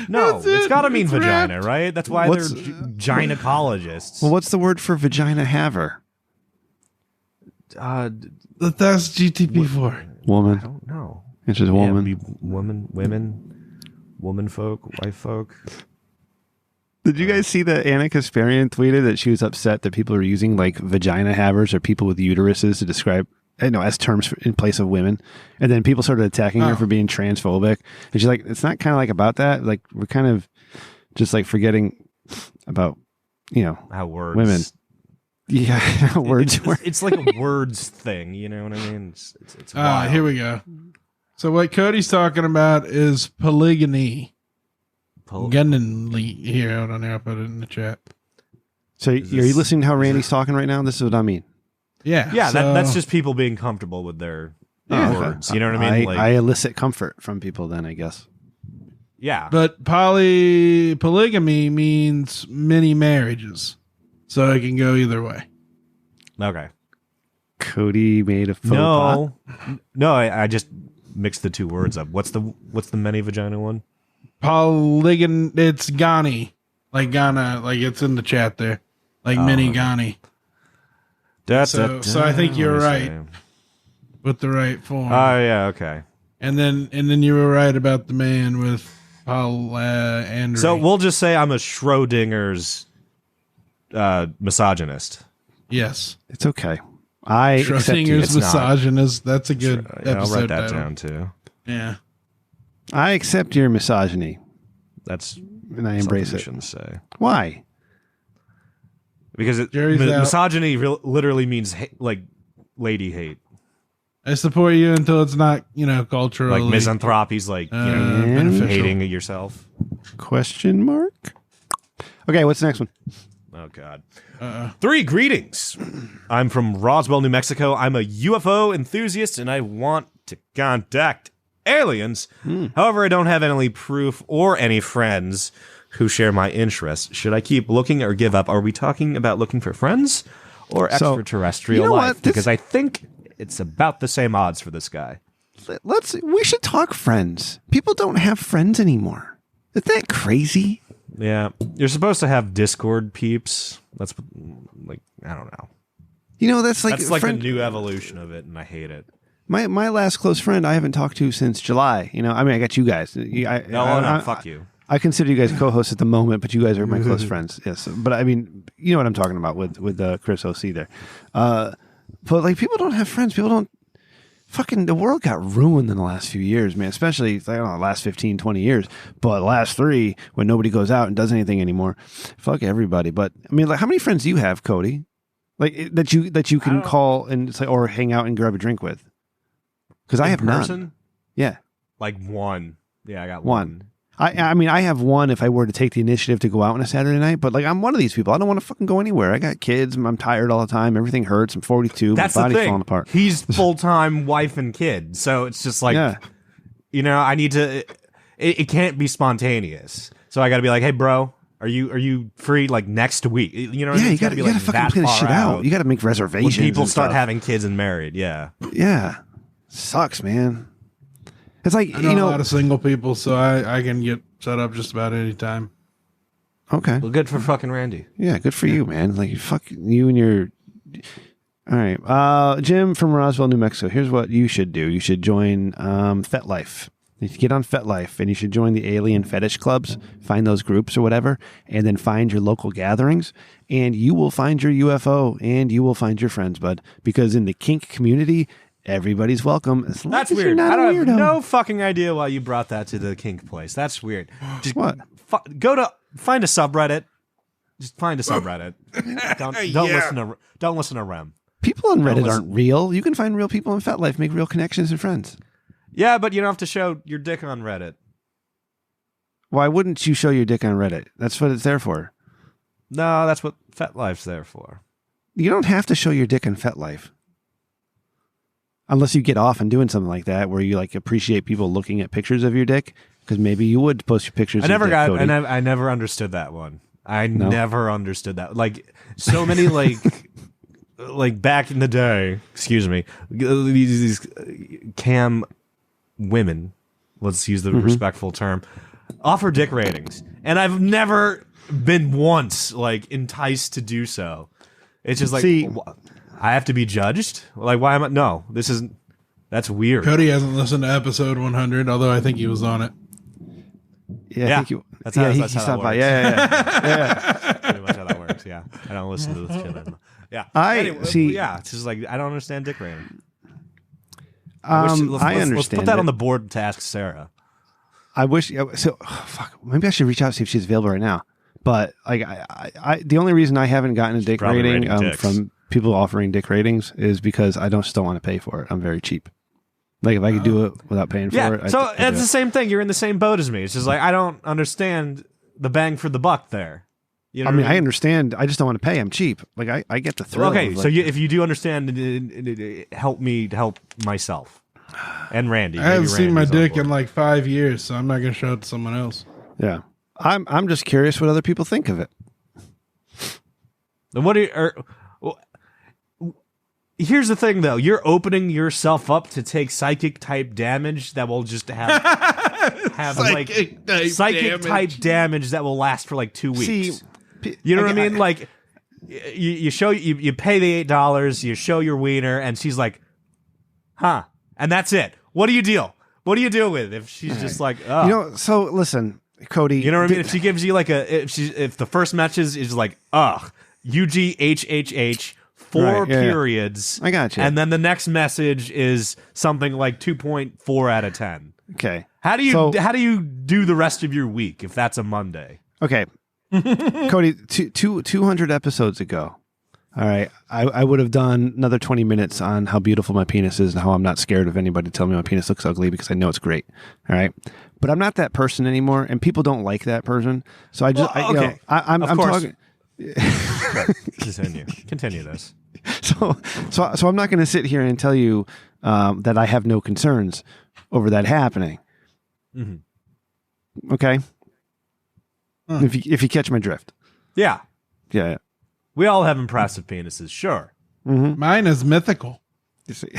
No, it's got to mean It's vagina, wrapped. right? That's why What's- they're gynecologists. Well, what's the word for vagina haver? That's GTP4. I Woman. don't know. It's just Yeah, woman. be woman folk, wife folk. Did you guys see that Anna Kasparian tweeted that she was upset that people are using like vagina havers or people with uteruses to describe, as terms in place of women, and then people started attacking her for being transphobic, and she's like, it's not kind of like about that. Like we're kind of just like forgetting about, How words. women. Yeah, words. It's like a words thing. You know what I mean? It's wild. Here we go. So what Cody's talking about is polygamy. Gundenly here, hold on here, I'll put it in the chat. So are you listening to how Randy's talking right now? This is what I mean. Yeah. Yeah, so, that's just people being comfortable with their words. You know what I mean? I elicit comfort from people then, I guess. Yeah. But polygamy means many marriages. So it can go either way. Okay. Cody made a faux pas. No, I just mixed the two words up. What's the many vagina one? It's Ghani. Like Ghana, like it's in the chat there. Like mini Ghani. So I think you're right with the right form. Oh yeah, okay. And then you were right about the man with polyandry. So we'll just say I'm a Schrodinger's misogynist. Yes. It's okay. I accept you. Schrodinger's misogynist. That's a good episode I'll write that title. down too. Yeah. I accept your misogyny, That's and I embrace something you it. shouldn't say. Why? Because Jerry's out. misogyny literally means like lady hate. I support you until it's not, culturally. Like misanthropy's like beneficial. hating yourself. Question mark? Okay, what's the next one? Oh God. 3 greetings. I'm from Roswell, New Mexico. I'm a UFO enthusiast and I want to contact aliens. However, I don't have any proof or any friends who share my interests. Should I keep looking or give up? Are we talking about looking for friends or extraterrestrial you know life? what? Because I think it's about the same odds for this guy. We should talk friends. People don't have friends anymore. Isn't that crazy? Yeah. You're supposed to have Discord peeps. That's like, I don't know. That's like That's like a new evolution of it, and I hate it. my last close friend I haven't talked to since July. I got you guys. No, fuck you. I consider you guys co-hosts at the moment, but you guys are my close friends. Yes, but I mean, you know what I'm talking about with Chris OC there. But like, people don't have friends. People don't. Fucking, the world got ruined in the last few years, man. Especially, I don't know, the last 15, 20 years. But the last 3, when nobody goes out and does anything anymore, fuck everybody. But I mean, like, how many friends do you have, Cody? Like that you can call and say, or hang out and grab a drink with? Because I have none. Yeah, Like one. Yeah, I got one. I mean, I have one if I were to take the initiative to go out on a Saturday night, but like, I'm one of these people. I don't want to fucking go anywhere. I got kids. I'm tired all the time. Everything hurts. I'm 42. That's my the body's thing. falling apart. He's full-time wife and kid. So it's just like, I need to, it can't be spontaneous. So I got to be like, hey, bro, are you free like next week? You know what I mean? You gotta fucking plan this shit out. You gotta make reservations. When people and start stuff. having kids and married. Yeah. Yeah. Sucks, man. It's like, I know a lot of single people, so I can get set up just about any time. Okay. Well, good for fucking Randy. Yeah, good for you, man. Like, fuck you and your... All right. Jim from Roswell, New Mexico. Here's what you should do. You should join FetLife. You should get on FetLife, and you should join the alien fetish clubs, find those groups or whatever, and then find your local gatherings, and you will find your UFO, and you will find your friends, bud. Because in the kink community... everybody's welcome. That's weird. I don't have no fucking idea why you brought that to the kink place. That's weird. Just What? Find a subreddit. Just find a subreddit. Don't listen to Rem. People on Reddit aren't real. You can find real people in FetLife, make real connections and friends. Yeah, but you don't have to show your dick on Reddit. Why wouldn't you show your dick on Reddit? That's what it's there for. No, that's what FetLife's there for. You don't have to show your dick on FetLife. Unless you get off and doing something like that, where you like appreciate people looking at pictures of your dick, because maybe you would post your pictures. I never understood that one. Never understood that. Like so many like back in the day. Excuse me, these cam women. Let's use the respectful term. Offer dick ratings, and I've never been once like enticed to do so. It's just like. See, I have to be judged? Like, why am I? No, that's weird. Cody hasn't listened to episode 100, although I think he was on it. Yeah, I think that's how he stopped by. Yeah. Pretty much how that works. Yeah, I don't listen to this shit. Yeah, see. Yeah, it's just like I don't understand dick rating. I understand. Let's put that on the board to ask Sarah. I wish. So, fuck. Maybe I should reach out and see if she's available right now. But like, I the only reason I haven't gotten a dick rating from people offering dick ratings is because I don't want to pay for it. I'm very cheap. Like if I could do it without paying for it. So it's the same thing. You're in the same boat as me. It's just like I don't understand the bang for the buck there. You know I understand. I just don't want to pay. I'm cheap. Like I get the thrill. Okay, of, so if you do understand, help me to help myself and Randy. I haven't seen my dick in like 5 years, so I'm not going to show it to someone else. Yeah, I'm just curious what other people think of it. And what here's the thing, though. You're opening yourself up to take psychic type damage that will just have psychic type damage that will last for like 2 weeks. See, you know what I mean? Like you pay the $8, you show your wiener, and she's like, "Huh," and that's it. What do you deal? What do you deal with if she's just like, "Oh"? So listen, Cody. You know what I mean? If she gives you like if the first message is like, "Ugh, UGHHH." 4 periods. I got you. And then the next message is something like 2.4 out of 10. Okay. How do you do the rest of your week if that's a Monday? Okay. Cody, 200 episodes ago. All right. I would have done another 20 minutes on how beautiful my penis is and how I'm not scared of anybody telling me my penis looks ugly because I know it's great. All right. But I'm not that person anymore, and people don't like that person. So I'm talking. Continue this. So I'm not going to sit here and tell you that I have no concerns over that happening. Mm-hmm. Okay. If you catch my drift. Yeah. Yeah. We all have impressive penises, sure. Mm-hmm. Mine is mythical. You see.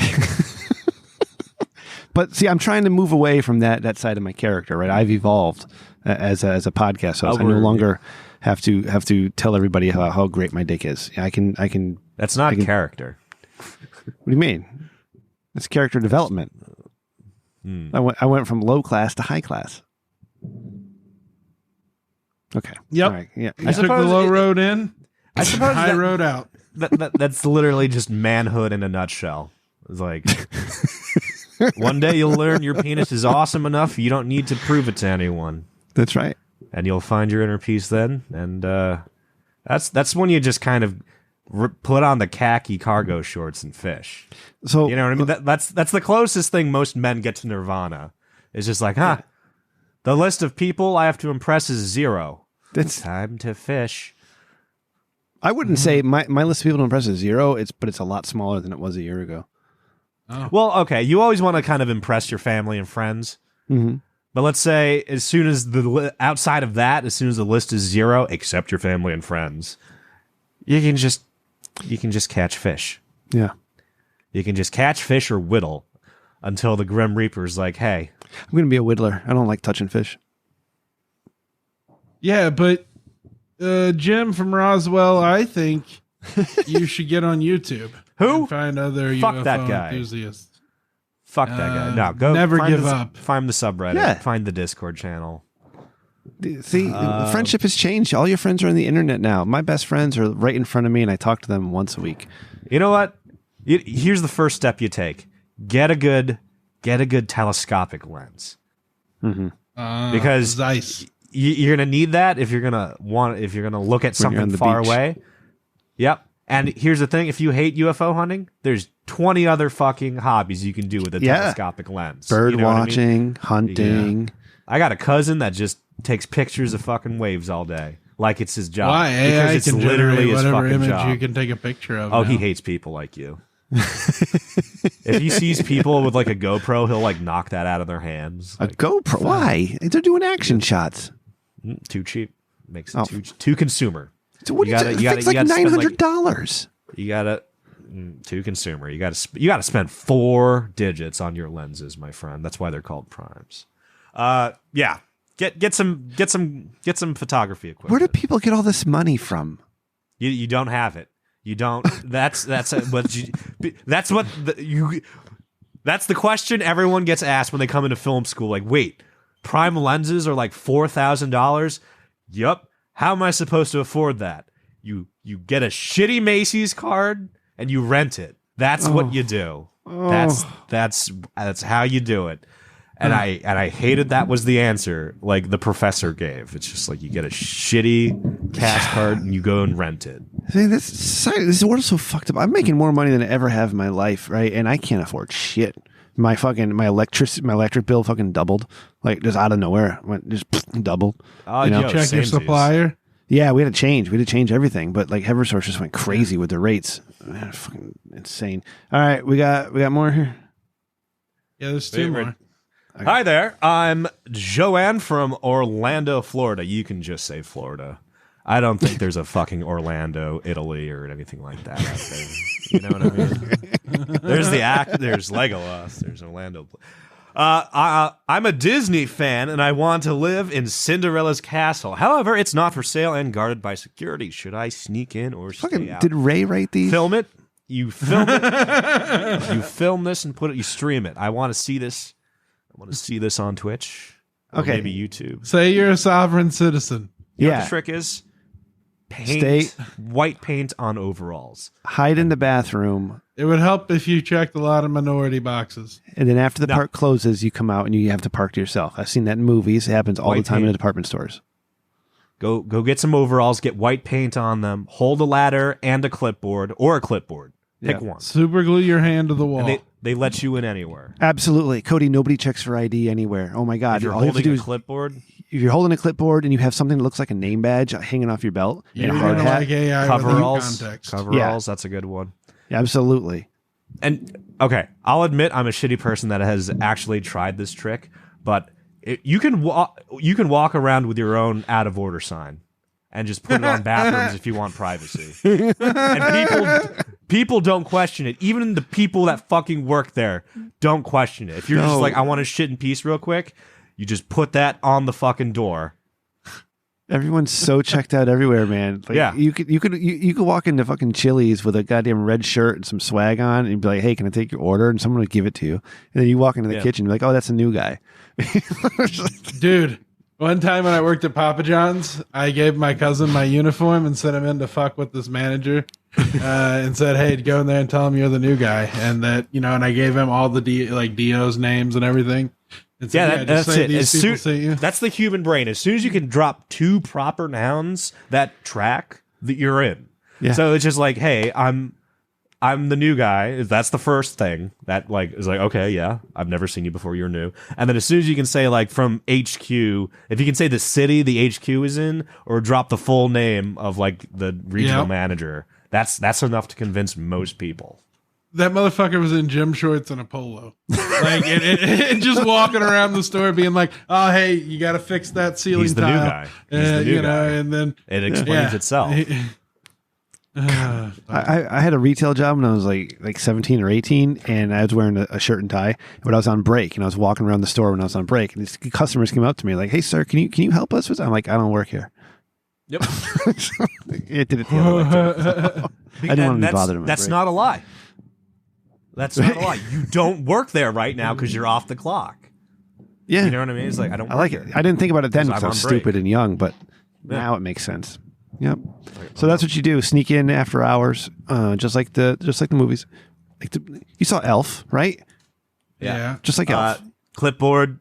But see, I'm trying to move away from that side of my character, right? I've evolved as a podcast host. I no longer have to tell everybody how great my dick is. I can. That's not character. What do you mean? It's character development. I went from low class to high class. Okay. Yep. All right. Yeah. I took the low road in. I suppose high road out. That's literally just manhood in a nutshell. It's like one day you'll learn your penis is awesome enough you don't need to prove it to anyone. That's right. And you'll find your inner peace then, and that's when you just kind of put on the khaki cargo shorts and fish. So you know what I mean? That's the closest thing most men get to nirvana. It's just like, the list of people I have to impress is 0. It's time to fish. I wouldn't say my list of people to impress is 0. But it's a lot smaller than it was a year ago. Oh. Well, okay, you always want to kind of impress your family and friends. Mm-hmm. But let's say as soon as outside of that, as soon as the list is 0, except your family and friends, you can just catch fish. Yeah. You can just catch fish or whittle until the Grim Reaper's like, hey. I'm going to be a whittler. I don't like touching fish. Yeah, but Jim from Roswell, I think you should get on YouTube. Who? And find other Fuck UFO that guy. enthusiasts. Fuck that guy. No, go never give up. Find the subreddit. Yeah. Find the Discord channel. See, friendship has changed. All your friends are on the internet now. My best friends are right in front of me, and I talk to them once a week. You know what? Here's the first step you take: get a good telescopic lens, because nice. You're gonna need that if you're gonna look at something far away. Yep. And here's the thing: if you hate UFO hunting, there's 20 other fucking hobbies you can do with a telescopic lens. Bird watching, hunting. Yeah. I got a cousin that just takes pictures of fucking waves all day, like it's his job. Why? Because AI it's can literally generate his whatever fucking image job. you can take a picture of. Oh, now. he hates people like you. If he sees people with like a GoPro, he'll like knock that out of their hands. A Like, GoPro? Why? They're doing action shots. too cheap. Makes it too consumer. So what You you gotta- gotta, you it's gotta- like you gotta spend, $900. You gotta too consumer. You gotta spend 4 digits on your lenses, my friend. That's why they're called primes. Yeah. Get some photography equipment. Where do people get all this money from? You don't have it. You don't. That's the question everyone gets asked when they come into film school. Like, wait, prime lenses are like $4,000. Yup. How am I supposed to afford that? You get a shitty Macy's card and you rent it. That's what you do. That's how you do it. And I hated that was the answer, like the professor gave. It's just like you get a shitty cash card and you go and rent it. I mean, this world's so fucked up. I'm making more money than I ever have in my life, right? And I can't afford shit. My electric bill fucking doubled, like just out of nowhere. Just doubled. Oh, Check your supplier. Yeah, we had to change everything. But like Eversource just went crazy with the rates. Man, fucking insane. All right, we got more here. Yeah, there's 2 more. Hi there. I'm Joanne from Orlando, Florida. You can just say Florida. I don't think there's a fucking Orlando, Italy, or anything like that out there. You know what I mean? There's there's Legolas, there's Orlando. I'm a Disney fan, and I want to live in Cinderella's castle. However, it's not for sale and guarded by security. Should I sneak in or stay out? Did Ray write these? Film it. You film it. You film this and put it. You stream it. I want to see this. I want to see this on Twitch. Or Okay. maybe YouTube. Say you're a sovereign citizen. You know what Yeah. the trick is? Paint white paint on overalls. Hide in the bathroom, It would help if you checked a lot of minority boxes. and then after the park closes, you come out and you have to park to yourself. I've seen that in movies. It happens all White the time in paint. the department stores. Go get some overalls, get white paint on them, hold a ladder and a clipboard or a clipboard. Pick one. Super glue your hand to the wall. And they let you in anywhere. Absolutely, Cody. Nobody checks for ID anywhere. Oh my god! If you're All you have to holding do a is clipboard, if you're holding a clipboard and you have something that looks like a name badge hanging off your belt You're and a hard gonna hat. like AI coveralls, without context. coveralls, that's a good one. Yeah, absolutely. And okay, I'll admit I'm a shitty person that has actually tried this trick, but you can walk around with your own out of order sign and just put it on bathrooms if you want privacy. And people don't question it. Even the people that fucking work there don't question it. If you're just like, I want to shit in peace real quick, you just put that on the fucking door. Everyone's so checked out everywhere, man. Like, Yeah. you could walk into fucking Chili's with a goddamn red shirt and some swag on, and be like, "Hey, can I take your order?" And someone would give it to you, and then you walk into the kitchen, and be like, "Oh, that's a new guy." Dude, one time when I worked at Papa John's, I gave my cousin my uniform and sent him in to fuck with this manager and said, hey, go in there and tell him you're the new guy. And that, and I gave him all the Dio's names and everything. And said, That's say it. these people sent you. That's the human brain. As soon as you can drop 2 proper nouns that track, that you're in. Yeah. So it's just like, hey, I'm the new guy. That's the first thing that is like, okay, yeah, I've never seen you before. You're new. And then as soon as you can say like from HQ, if you can say the city the HQ is in, or drop the full name of like the regional manager, that's enough to convince most people. That motherfucker was in gym shorts and a polo, and just walking around the store, being like, "Oh, hey, you got to fix that ceiling He's the tile." new guy. He's the new guy. And then It explains itself. I had a retail job when I was like 17 or 18, and I was wearing a shirt and tie when I was on break, and I was walking around the store when I was on break, and these customers came up to me like, "Hey, sir, can you help us with?" I'm like, "I don't work here." Yep. It did it the other way too. I didn't want to be bothered. On my That's break. not a lie. That's not a lie. You don't work there right now because you're off the clock. Yeah, You know what I mean? It's like, I don't I like work it. here. I didn't think about it then Because because I I'm was on break. stupid and young, but now it makes sense. Yep. So that's what you do: sneak in after hours, just like the movies. You saw Elf, right? yeah. Just like Elf. Clipboard,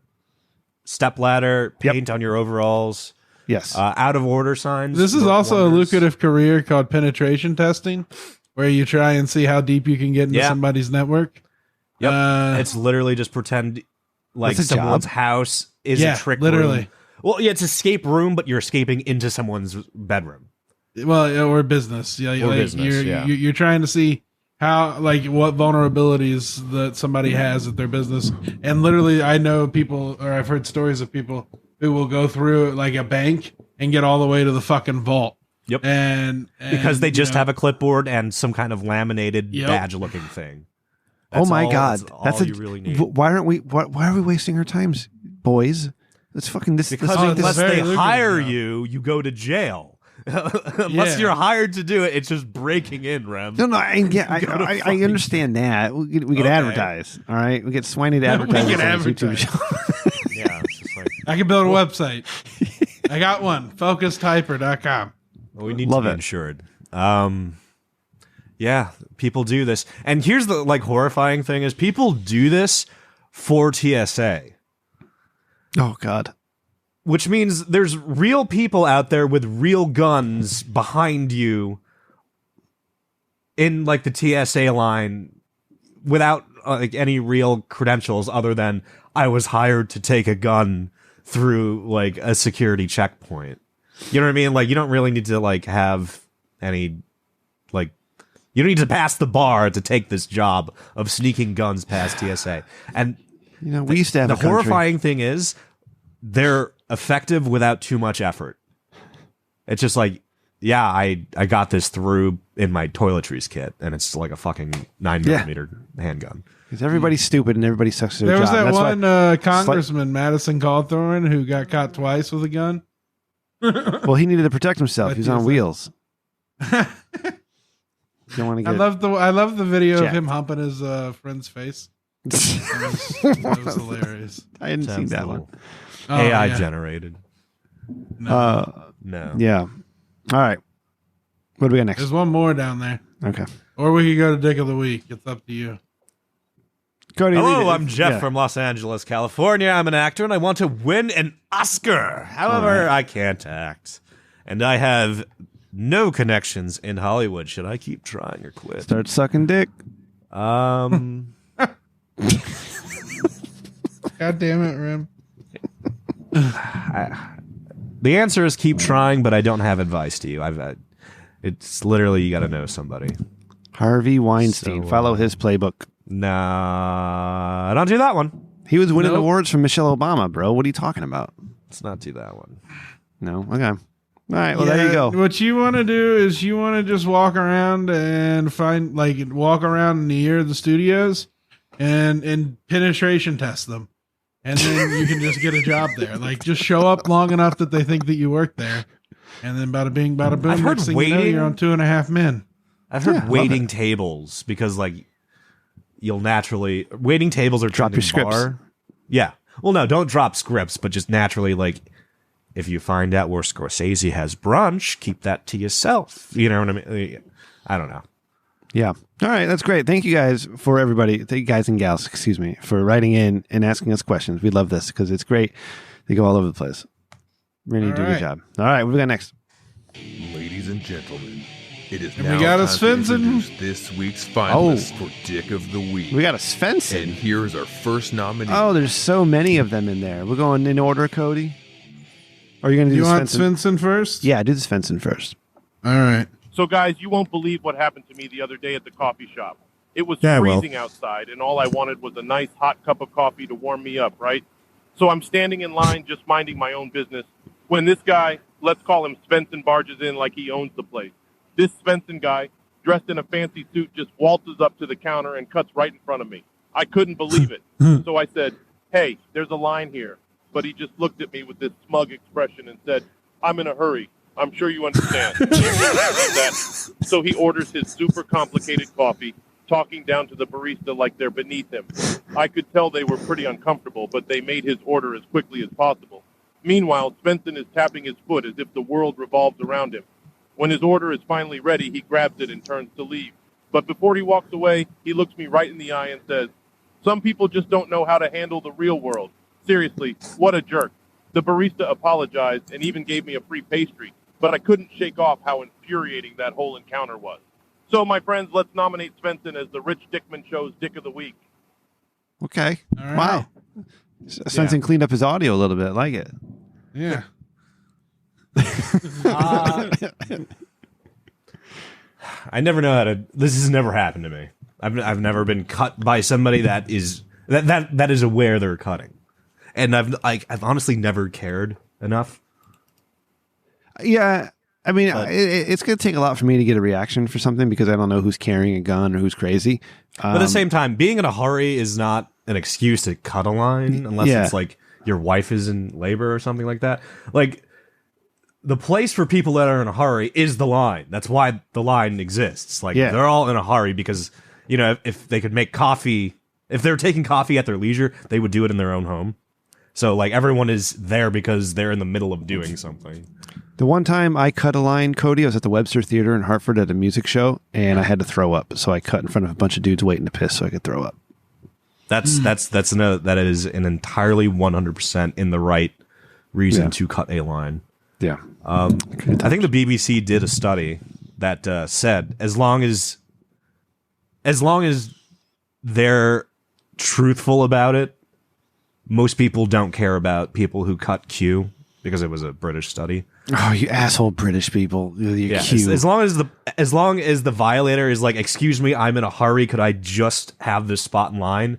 step ladder, paint on your overalls, Yes. out of order signs. This is work also a wonders. lucrative career called penetration testing, where you try and see how deep you can get into Yeah. somebody's network. Yep. It's literally just pretend like That's a someone's job. house is Yeah, a trick literally. room. Well, yeah, it's escape room, but you're escaping into someone's bedroom. Well, or business. Yeah, Or business, you're, yeah. you're trying to see how, like, what vulnerabilities that somebody has at their business. And literally, I know people, or I've heard stories of people who will go through like a bank and get all the way to the fucking vault. Yep. And because they just you know, have a clipboard and some kind of laminated Yep. badge-looking thing. Oh my God, that's all you really need. Why aren't we? Why are we wasting our times, boys? Let's fucking this. Because this, unless very they lucrative hire job. you go to jail. Unless Yeah. you're hired to do it, it's just breaking in, Rem. No, I understand that. We could Okay. advertise. All right, we get Swiney to advertise. We can on his YouTube advertise. show. Yeah, it's just like, I can build a website. I got one, focustyper.com. well, we need Love to be it. insured. Yeah, people do this. And here's the like horrifying thing is people do this for TSA. Oh God. Which means there's real people out there with real guns behind you in like the TSA line without like any real credentials other than I was hired to take a gun through like a security checkpoint. You know what I mean? Like you don't really need to like have any like you don't need to pass the bar to take this job of sneaking guns past TSA. And You know, we used to have the a country. horrifying thing is they're effective without too much effort. It's just like, yeah, I got this through in my toiletries kit, and it's like a fucking 9mm handgun. Because everybody's stupid and everybody sucks at their There was job. that That's one why- congressman, Madison Cawthorn, who got caught twice with a gun. Well, he needed to protect himself. But He was on TSA. wheels. You don't want to I get. love the video Jacked. of him humping his friend's face. That was hilarious. I hadn't seen Sounds that a one. little Oh, AI yeah. generated. No. No. Yeah. All right. What do we got next? There's one more down there. Okay. Or we could go to Dick of the Week. It's up to you. Cody, lead Hello, it. I'm Jeff Yeah. from Los Angeles, California. I'm an actor and I want to win an Oscar. However, I can't act. And I have no connections in Hollywood. Should I keep trying or quit? Start sucking dick. Um, God damn it, Rim. the answer is keep trying, but I don't have advice to you. It's literally you got to know somebody. Harvey Weinstein. So, Follow his playbook. Nah, I don't do that one. He was winning Nope. awards from Michelle Obama, bro. What are you talking about? Let's not do that one. No. Okay. All right. Well, there you go. What you want to do is you want to just walk around and walk around near the studios and penetration test them. And then you can just get a job there. Like, just show up long enough that they think that you work there. And then bada bing, bada boom. I've heard next thing you know, waiting- you're on 2.5 Men. I've heard Yeah, I love waiting tables because like you'll naturally waiting tables are Drop turned your in scripts. bar. Yeah. Well, no, don't drop scripts, but just naturally like if you find out where Scorsese has brunch, keep that to yourself. You know what I mean? I don't know. Yeah. All right. That's great. Thank you guys for everybody. Thank you guys and gals, excuse me, for writing in and asking us questions. We love this because it's great. They go all over the place. Really do a good right. job. All right. What we got next? Ladies and gentlemen, it is And now we got a time to Svenson. introduce this week's finalists for Dick of the Week. We got a And Svenson. here's our first nominee. Oh, there's so many of them in there. We're going in order, Cody? Or are you going to do You the want Svenson? Svenson first? Yeah, do the Svenson first. All right. So, guys, you won't believe what happened to me the other day at the coffee shop. It was Yeah, I will. freezing outside, and all I wanted was a nice hot cup of coffee to warm me up, right? So I'm standing in line just minding my own business when this guy, let's call him Svenson, barges in like he owns the place. This Svenson guy, dressed in a fancy suit, just waltzes up to the counter and cuts right in front of me. I couldn't believe it. So I said, hey, there's a line here. But he just looked at me with this smug expression and said, I'm in a hurry. I'm sure you understand. So he orders his super complicated coffee, talking down to the barista like they're beneath him. I could tell they were pretty uncomfortable, but they made his order as quickly as possible. Meanwhile, Svenson is tapping his foot as if the world revolves around him. When his order is finally ready, he grabs it and turns to leave. But before he walks away, he looks me right in the eye and says, some people just don't know how to handle the real world. Seriously, what a jerk. The barista apologized and even gave me a free pastry, but I couldn't shake off how infuriating that whole encounter was. So, my friends, let's nominate Svenson as the Rich Dickman Show's Dick of the Week. Okay. All right. Wow. Svenson cleaned up his audio a little bit. I like it. Yeah. I never know how to. This has never happened to me. I've never been cut by somebody that is aware they're cutting, and I've honestly never cared enough. Yeah, I mean, it's going to take a lot for me to get a reaction for something because I don't know who's carrying a gun or who's crazy. But at the same time, being in a hurry is not an excuse to cut a line unless it's like your wife is in labor or something like that. Like, the place for people that are in a hurry is the line. That's why the line exists. Like, they're all in a hurry because, you know, if they could make coffee, if they're taking coffee at their leisure, they would do it in their own home. So, like, everyone is there because they're in the middle of doing something. The one time I cut a line, Cody, I was at the Webster Theater in Hartford at a music show, and I had to throw up. So I cut in front of a bunch of dudes waiting to piss so I could throw up. That is an entirely 100% in the right reason to cut a line. Yeah. I think the BBC did a study that said as long as they're truthful about it, most people don't care about people who cut Q, because it was a British study. Oh, you asshole British people! Q. As long as the violator is like, excuse me, I'm in a hurry. Could I just have this spot in line?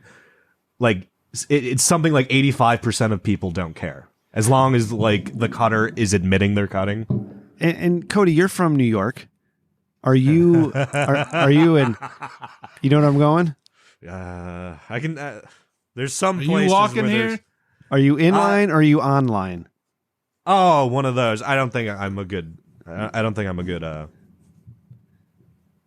Like, it's something like 85% of people don't care. As long as like the cutter is admitting they're cutting. And Cody, you're from New York. Are you? are you in? You know where I'm going? I can. There's some Are places you walking where here? Are you in line or are you online? Oh, one of those. I don't think I'm a good.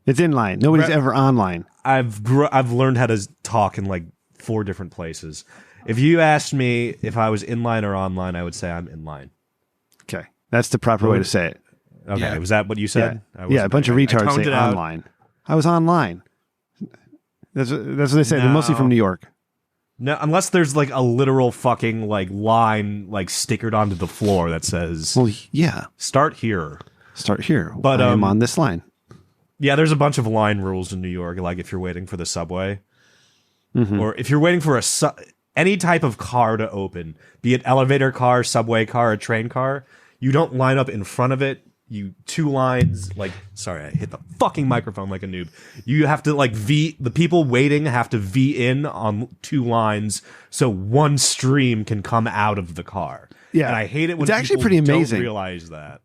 It's in line. Nobody's ever online. I've learned how to talk in like 4 different places. If you asked me if I was in line or online, I would say I'm in line. Okay, that's the proper way to say it. Okay, Yeah. was that what you said? Yeah, a bunch of retards say out. online. I was online. That's what they say. They're mostly from New York. No, unless there's like a literal fucking like line like stickered onto the floor that says, Well, yeah. "Start here." Start here. But, I am on this line. Yeah, there's a bunch of line rules in New York. Like if you're waiting for the subway, or if you're waiting for any type of car to open, be it elevator car, subway car, or train car, you don't line up in front of it. You 2 lines, like, sorry, I hit the fucking microphone like a noob. You have to like the people waiting have to V in on 2 lines so one stream can come out of the car. Yeah. And I hate it when It's actually people pretty amazing. don't realize that.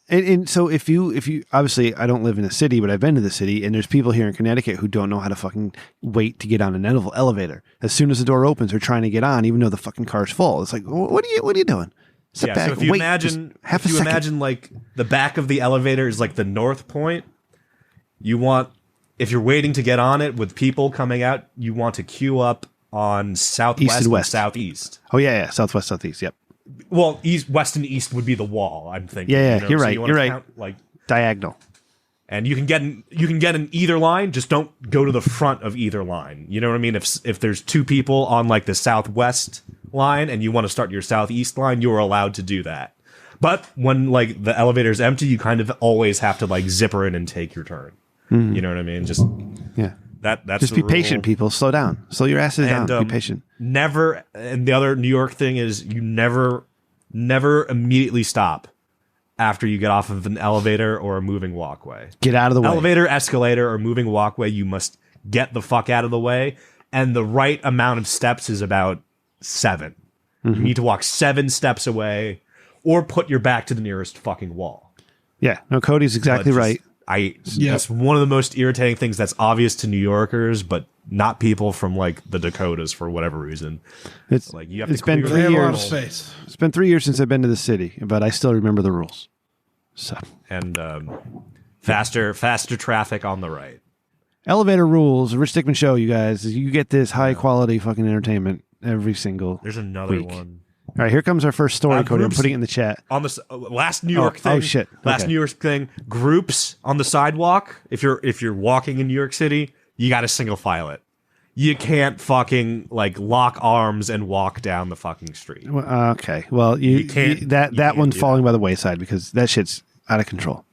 And so if you obviously I don't live in a city, but I've been to the city, and there's people here in Connecticut who don't know how to fucking wait to get on an elevator. As soon as the door opens, they're trying to get on, even though the fucking car's full. It's like, what are you doing? Sit back, so if you wait, imagine, half a second. imagine like the back of the elevator is like the north point, if you're waiting to get on it with people coming out, you want to queue up on southwest East and west. southeast. Oh yeah, southwest, southeast. Yep. Well, west and east would be the wall. I'm thinking. Yeah, you know? you're So right. you wanna You're right. count, like, Diagonal. and you can get in either line. Just don't go to the front of either line. You know what I mean? If there's 2 people on like the southwest line and you want to start your southeast line, you're allowed to do that. But when like the elevator's empty, you kind of always have to like zipper in and take your turn. You know what I mean? Just Yeah. that's Just the be patient, rule. people. Slow down. Slow your asses down. Be patient. Never. And the other New York thing is you never immediately stop after you get off of an elevator or a moving walkway. Get out of the way. Elevator, escalator, or moving walkway, you must get the fuck out of the way. And the right amount of steps is about 7. You need to walk 7 steps away or put your back to the nearest fucking wall. Yeah. No, Cody's exactly right. That's one of the most irritating things that's obvious to New Yorkers, but not people from like the Dakotas for whatever reason. It's like you have it's to been clear 3 the years. road. Space. It's been 3 years since I've been to the city, but I still remember the rules. So And faster traffic on the right. elevator rules. Rich Dickman Show, you guys. You get this high quality fucking entertainment every single. There's another week. one. All right, here comes our first story, Cody. I'm Groups putting it in the chat. on the last New York thing. Oh shit! Last Okay. New York thing. Groups on the sidewalk. If you're walking in New York City, you got to single file it. You can't fucking like lock arms and walk down the fucking street. Well, okay. Well, you can't- that you that can't one's do falling by the wayside because that shit's out of control.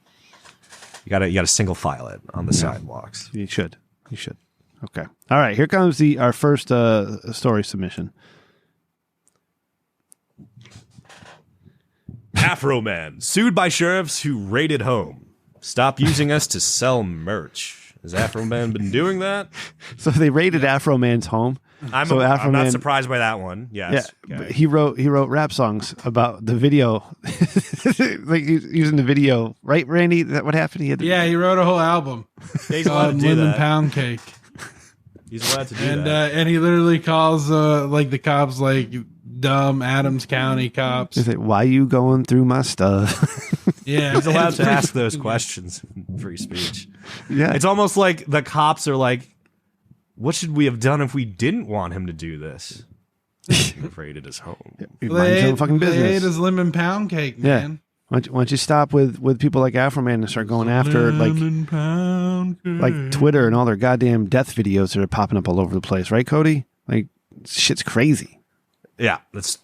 You gotta single file it on the sidewalks. You should. Okay. All right. Here comes our first story submission. Afroman sued by sheriffs who raided home. Stop using us to sell merch. Has Afroman been doing that? So they raided Afroman's home. I'm not surprised by that one. Yes. Yeah, Okay. but he wrote rap songs about the video, like using the video, right, Randy? Is that what happened? He wrote a whole album He's allowed to do Lemon that. Pound Cake. He's allowed to do that. And he literally calls like the cops like dumb Adams County cops. He's like, why you going through my stuff? Yeah, He's allowed to ask those questions in free speech. Yeah, It's almost like the cops are like, what should we have done if we didn't want him to do this? He raided his home. mind your own fucking They ate business. his lemon pound cake, man. Why don't you stop with people like Afroman and start going after Lemon pound cake. like Twitter and all their goddamn death videos that are popping up all over the place, right, Cody? Like, shit's crazy. Yeah, it's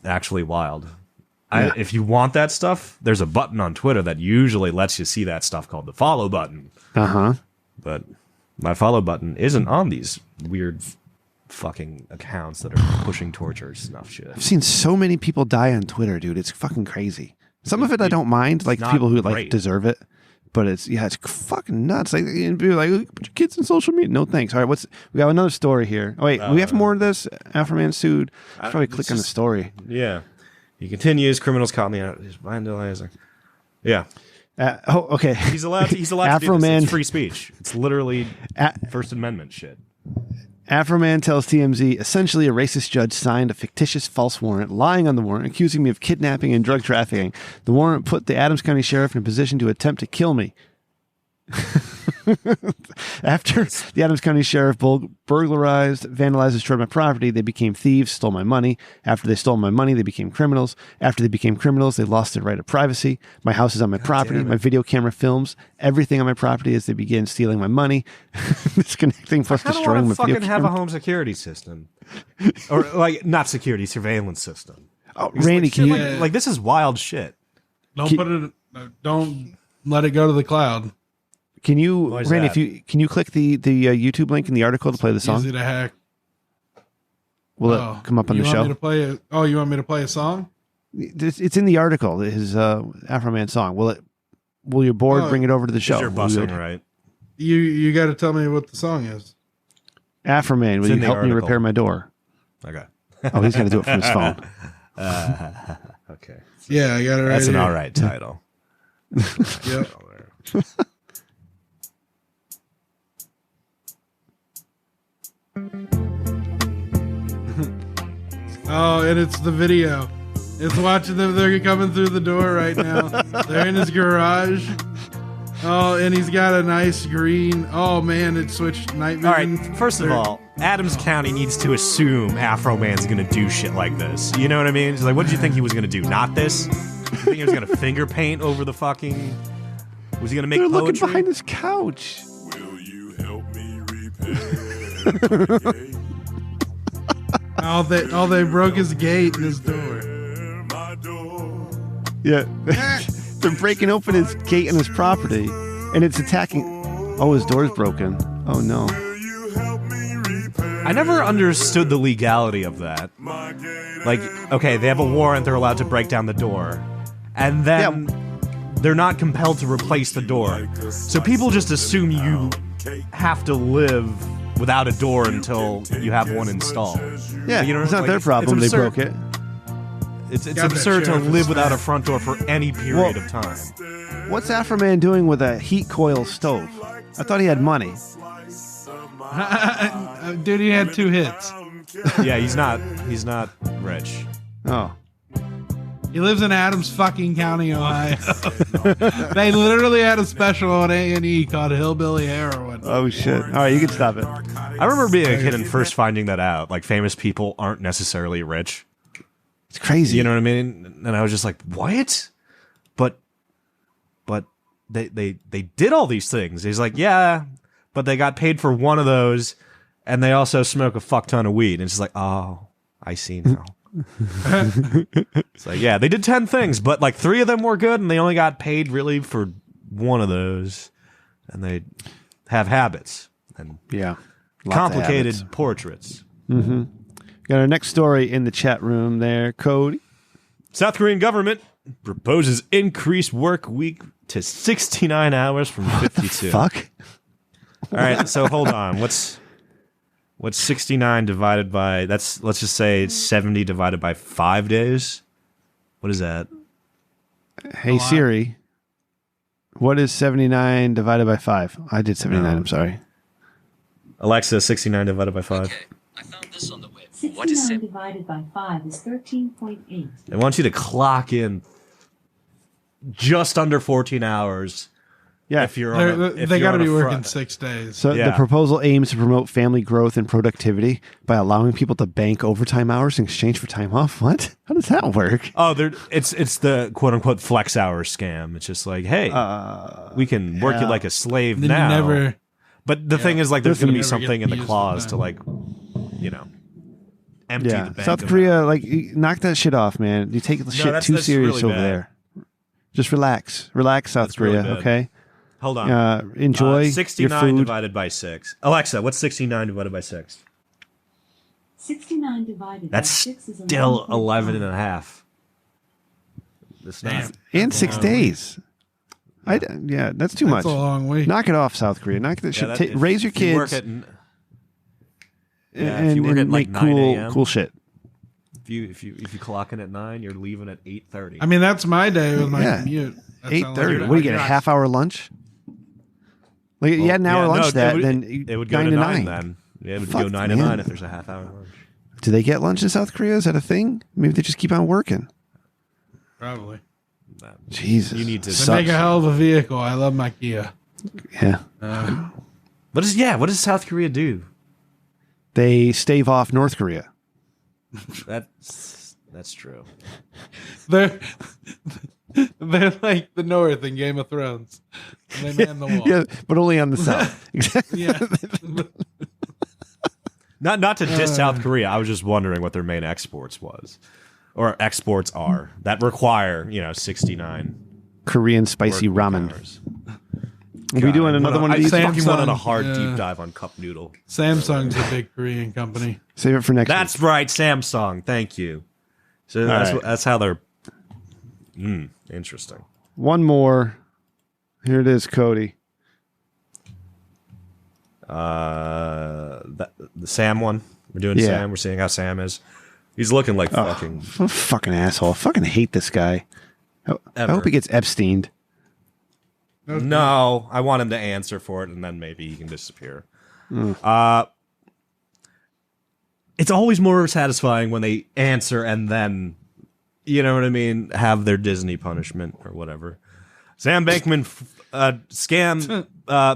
actually wild. If you want that stuff, there's a button on Twitter that usually lets you see that stuff called the follow button. But my follow button isn't on these weird fucking accounts that are pushing torture snuff shit. I've seen so many people die on Twitter, dude. It's fucking crazy. Some of it I don't mind, like not people who like great. deserve it. But it's fucking nuts. Like, and people are like, put your kids in social media. No thanks. All right, we got another story here. Oh wait, we have more of this. Afroman sued. Probably click on the story. Yeah. He continues. Criminals caught me out. He's vandalizing. Yeah. Okay. He's allowed to do this. Afroman- It's free speech. It's literally First Amendment shit. Afroman tells TMZ, essentially a racist judge signed a fictitious false warrant, lying on the warrant, accusing me of kidnapping and drug trafficking. The warrant put the Adams County Sheriff in a position to attempt to kill me. After the Adams County Sheriff burglarized, vandalized, destroyed my property, they became thieves, stole my money. After they stole my money, they became criminals. After they became criminals, they lost their right of privacy. My house is on my property. My video camera films everything on my property as they begin stealing my money, disconnecting plus destroying my video fucking have a camera. home security system, or like not security surveillance system. Oh, Randy, can you? Like this is wild shit. Don't let it go to the cloud. Can you, Why is Randy? that? Can you click the YouTube link in the article to play the song? Easy to hack. Will it come up on the You show? want me to play it? Oh, you want me to play a song? It's in the article. His Afroman song. Will your board bring it over to the show? You're bussing, right? You got to tell me what the song is. Afroman, will in you the help me article. repair my door? Okay. Oh, he's got to do it from his phone. Okay. Yeah, I got it right That's an here. all right title. Yep. Oh, and it's the video. It's watching them. They're coming through the door right now. They're in his garage. Oh, and he's got a nice green. Oh man, it switched night All right. vision. First of all, Adams County needs to assume Afroman's gonna do shit like this. You know what I mean? It's like, what did you think he was gonna do? Not this? You think he was gonna finger paint over the fucking? Was he gonna make They're poetry? looking behind his couch. Will you help me repair Oh, they broke his gate and his door. my door? Yeah, they're breaking open his gate and his property, and it's attacking. Oh, his door's broken. Oh no. Will you help me repair I never understood the legality of that. my gate? Like, okay, they have a warrant, they're allowed to break down the door. And then they're not compelled to replace the door. So people just assume you have to live without a door until you have one installed. Yeah, You know, it's not like, their problem. They it's broke absurd. it. It's Got that absurd to sheriff live without a smack. front door for any period of time. What's Afroman doing with a heat coil stove? I thought he had money. Dude, he had 2 hits. Yeah, he's not rich. Oh, He lives in Adams fucking County, Ohio. They literally had a special on A&E called Hillbilly Heroin. oh shit! All right, you can stop it. I remember being a kid and first finding that out. Like, famous people aren't necessarily rich. It's crazy. You know what I mean? And I was just like, what? But they did all these things. He's like, yeah, but they got paid for one of those, and they also smoke a fuck ton of weed. And it's just like, oh, I see now. It's like, yeah, they did 10 things, but like 3 of them were good, and they only got paid really for one of those. And they have habits and Yeah. Lots of complicated habits. portraits. Got our next story in the chat room there, Cody. South Korean government proposes increased work week to 69 hours from 52. Fuck. All right, so hold on. What's 69 divided by? Let's just say 70 divided by 5 days. What is that? Hey Siri, what is 79 divided by 5? I did 79. I'm sorry. Alexa, 69 divided by 5. Okay, I found this on the web. 69 divided by 5 is 13.8. I want you to clock in just under 14 hours. Yeah. If you're on They got to be working front. 6 days. So Yeah. the proposal aims to promote family growth and productivity by allowing people to bank overtime hours in exchange for time off. What? How does that work? Oh, it's the quote unquote flex hour scam. It's just like, hey, we can work you like a slave Then now. you never. But the thing is, like, there's going to be never something get in the used clause to to, like, empty the bank. South of Korea, that. like, knock that shit off, man. You take the shit that's- too that's serious really over bad. there. Just relax, South That's really Korea. bad. Okay. Hold on. Enjoy your 69 food. divided by 6. Alexa, what's 69 divided by 6? 69 divided That's by 6 is still 11.5. 11 and a half. It's not. In 6 days. Yeah, that's too much. That's a long week. Knock it off, South Korea. Knock that Yeah, shit. Raise your if you work kids at, and, if you work at, like, make 9 a.m. cool shit. if you clock in at 9, you're leaving at 8:30. I mean, that's my day with my Yeah. commute. That 8:30. sounds What do you get? A half hour lunch? Like you had an hour lunch that, then it would go 9 to to 9 9. then. Yeah, it would Fuck, go 9 to man. 9 if there's a half hour lunch. Do they get lunch in South Korea? Is that a thing? Maybe they just keep on working. Probably. Jesus. You need to They Sucks. make a hell of a vehicle. I love my Kia. Yeah. What does South Korea do? They stave off North Korea. That's true. They're like the North in Game of Thrones. And they man the wall. Yeah, but only on the south. Exactly. Yeah. Not to diss South Korea. I was just wondering what their main exports are that require 69 Korean spicy work ramen. hours. Are we doing another one of these? I fucking went on a Samsung, hard yeah. deep dive on cup noodle. Samsung's a big Korean company. Save it for next That's week. right, Samsung. Thank you. So right. that's how they're. Interesting. One more. Here it is, Cody. The Sam one. We're doing Yeah. Sam. We're seeing how Sam is. He's looking like fucking. Fucking asshole. I fucking hate this guy. I Ever. hope he gets Epsteined. No, I want him to answer for it, and then maybe he can disappear. It's always more satisfying when they answer and then, you know what I mean, have their Disney punishment or whatever. Sam Bankman scam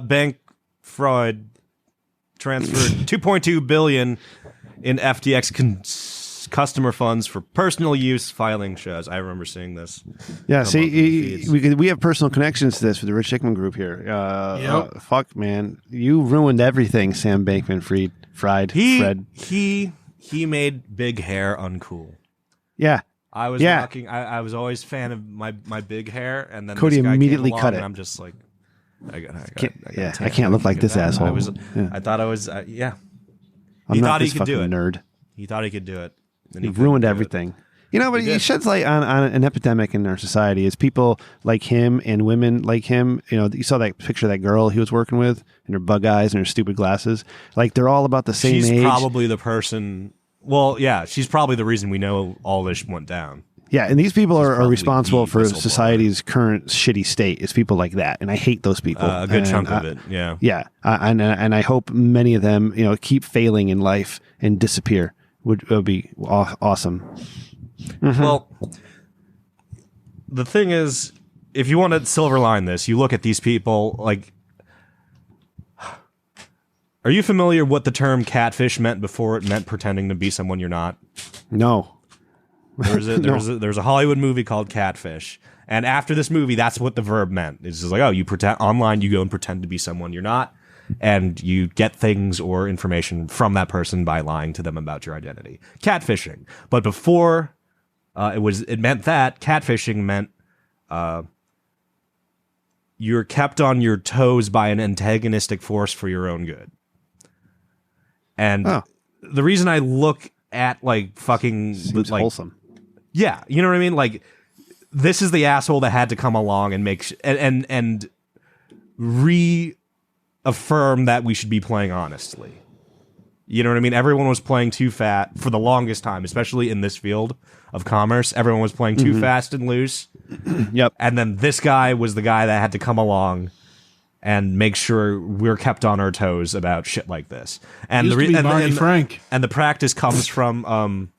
bank fraud transferred 2.2 billion in FTX customer funds for personal use. Filing shows. I remember seeing this. Yeah, come up in the see, feeds. we have personal connections to this with the Rich Dickman group here. Yep. Fuck, man. You ruined everything, Sam Bankman Fried. Fred. He made big hair uncool. Yeah. I was Yeah. rocking. I was always a fan of my big hair, and then Cody this guy immediately came along, cut it. and I'm just like, I I can't look like this asshole. Yeah. I thought I was. Yeah, I'm he not thought he this could do fucking it. nerd. He thought he could do it. And He couldn't ruined do it. everything. You know, but He he did. sheds light on an epidemic in our society. Is people like him and women like him. You know, you saw that picture of that girl he was working with and her bug eyes and her stupid glasses. Like they're all about the same She's age. probably the person. Well, yeah, she's probably the reason we know all this went down. Yeah, and these people are probably responsible the for whistleblower. society's current shitty state. It's people like that, and I hate those people. A good And, chunk of it. Yeah. Yeah, and I hope many of them, keep failing in life and disappear. Would be awesome. Well, the thing is, if you want to silver line this, you look at these people like. Are you familiar what the term catfish meant before it meant pretending to be someone you're not? No. There's a Hollywood movie called Catfish, and after this movie, that's what the verb meant. It's just like, oh, you pretend online, you go and pretend to be someone you're not, and you get things or information from that person by lying to them about your identity. Catfishing. But before it meant that catfishing meant you're kept on your toes by an antagonistic force for your own good. And the reason I look at like fucking Seems like wholesome. yeah, you know what I mean? Like, this is the asshole that had to come along and make and reaffirm that we should be playing honestly. You know what I mean? Everyone was playing too fat for the longest time, especially in this field of commerce. Everyone was playing too fast and loose. Yep. And then this guy was the guy that had to come along and make sure we're kept on our toes about shit like this. And Frank. And the practice comes from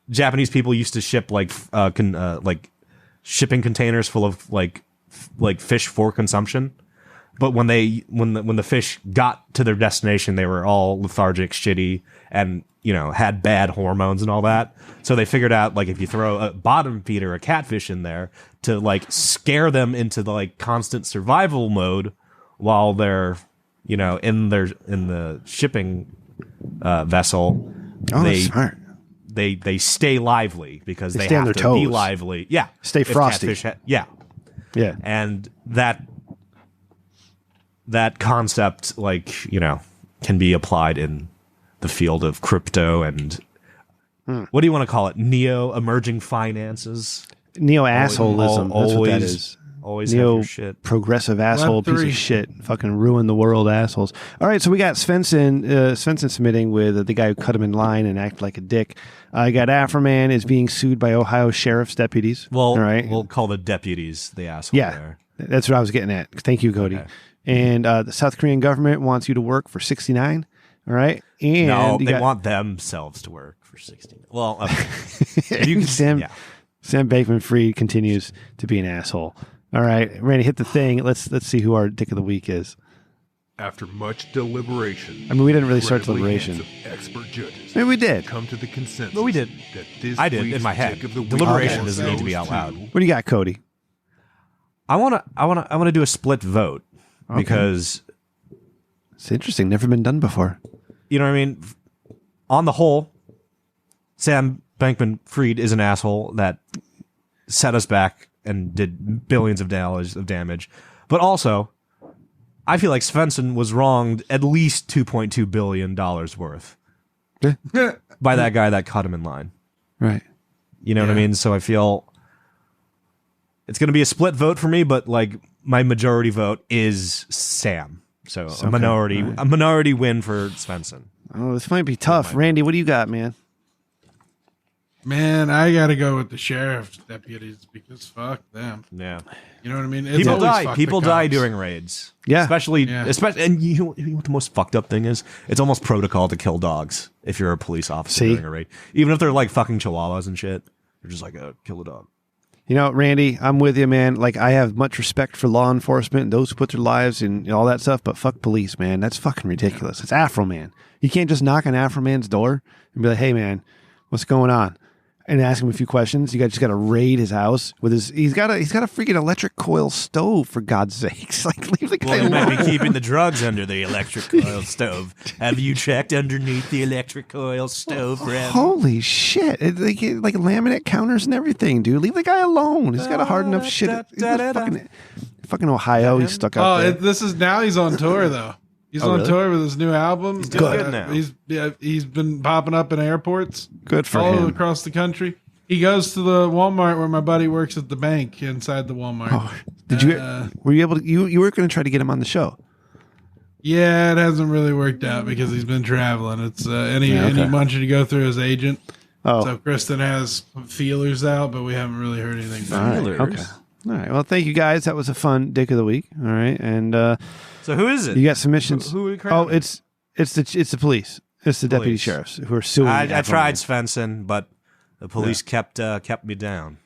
Japanese people used to ship like shipping containers full of like fish for consumption. But when the fish got to their destination, they were all lethargic, shitty, and had bad hormones and all that. So they figured out like if you throw a bottom feeder, a catfish in there to like scare them into the like constant survival mode while they're in the shipping vessel. Oh, that's smart. They stay lively because they stay on have their to be toes. lively. Yeah, Stay If frosty. Yeah. And that concept, can be applied in the field of crypto and what do you want to call it? Neo-emerging finances? Neo-assholism. That's what that is. Always have your shit. Progressive asshole piece of shit. Fucking ruin the world assholes. All right, so we got Svenson submitting with the guy who cut him in line and acted like a dick. I got Afroman is being sued by Ohio sheriff's deputies. Well, all right. We'll call the deputies the asshole there. That's what I was getting at. Thank you, Cody. Okay. And the South Korean government wants you to work for $69. All right. And no, they want themselves to work for $16. Well, okay. Sam Bankman-Fried continues to be an asshole. All right, Randy, hit the thing. Let's see who our dick of the week is. After much deliberation, I mean, we didn't really start deliberation. Expert judges. Maybe we did. Come to the consensus. But we did. That this I did in week's my head. dick of the week Deliberation goes doesn't need to be out to- loud. What do you got, Cody? I wanna do a split vote because It's interesting. Never been done before. you know what I mean. On the whole, Sam Bankman-Fried is an asshole that set us back and did billions of dollars of damage. But also, I feel like Svenson was wronged at least $2.2 billion worth by that guy that cut him in line. Right. You know what I mean? So I feel it's going to be a split vote for me, but like my majority vote is Sam. So a minority win for Svenson. Oh, this might be tough. Randy, what do you got, man? Man, I got to go with the sheriff's deputies because fuck them. Yeah. You know what I mean? It's People always die. fuck People the die cops. during raids. Yeah. Especially, and you know what the most fucked up thing is? It's almost protocol to kill dogs if you're a police officer during a raid. Even if they're like fucking chihuahuas and shit. They're just like, kill a dog. You know, Randy, I'm with you, man. Like, I have much respect for law enforcement and those who put their lives in all that stuff, but fuck police, man. That's fucking ridiculous. It's Afroman. You can't just knock on Afroman's door and be like, hey, man, what's going on? And ask him a few questions. You just got to raid his house with his. He's got a freaking electric coil stove, for God's sakes! Like, leave the guy Well, you alone. might be keeping the drugs under the electric coil stove. Have you checked underneath the electric coil stove, Rev? Holy shit! Like laminate counters and everything, dude. Leave the guy alone. He's got a hard enough shit. He's fucking Ohio. He's stuck up there. This is now he's on tour though. He's on really? tour with his new album. He's doing good now. He's been popping up in airports. Good for all him. across the country. He goes to the Walmart where my buddy works at the bank inside the Walmart. Oh, did you? Were you able to? You were going to try to get him on the show. Yeah, it hasn't really worked out because he's been traveling. It's and he wants you to go through his agent. Oh, So Kristen has feelers out, but we haven't really heard anything back. all right. Okay. All right. Well, thank you guys. That was a fun dick of the week. All right, and So who is it? you got submissions. Who are we Oh, crowning? it's the police. It's the deputy Police. sheriffs who are suing. I Afroman. tried Svenson, but the police kept me down.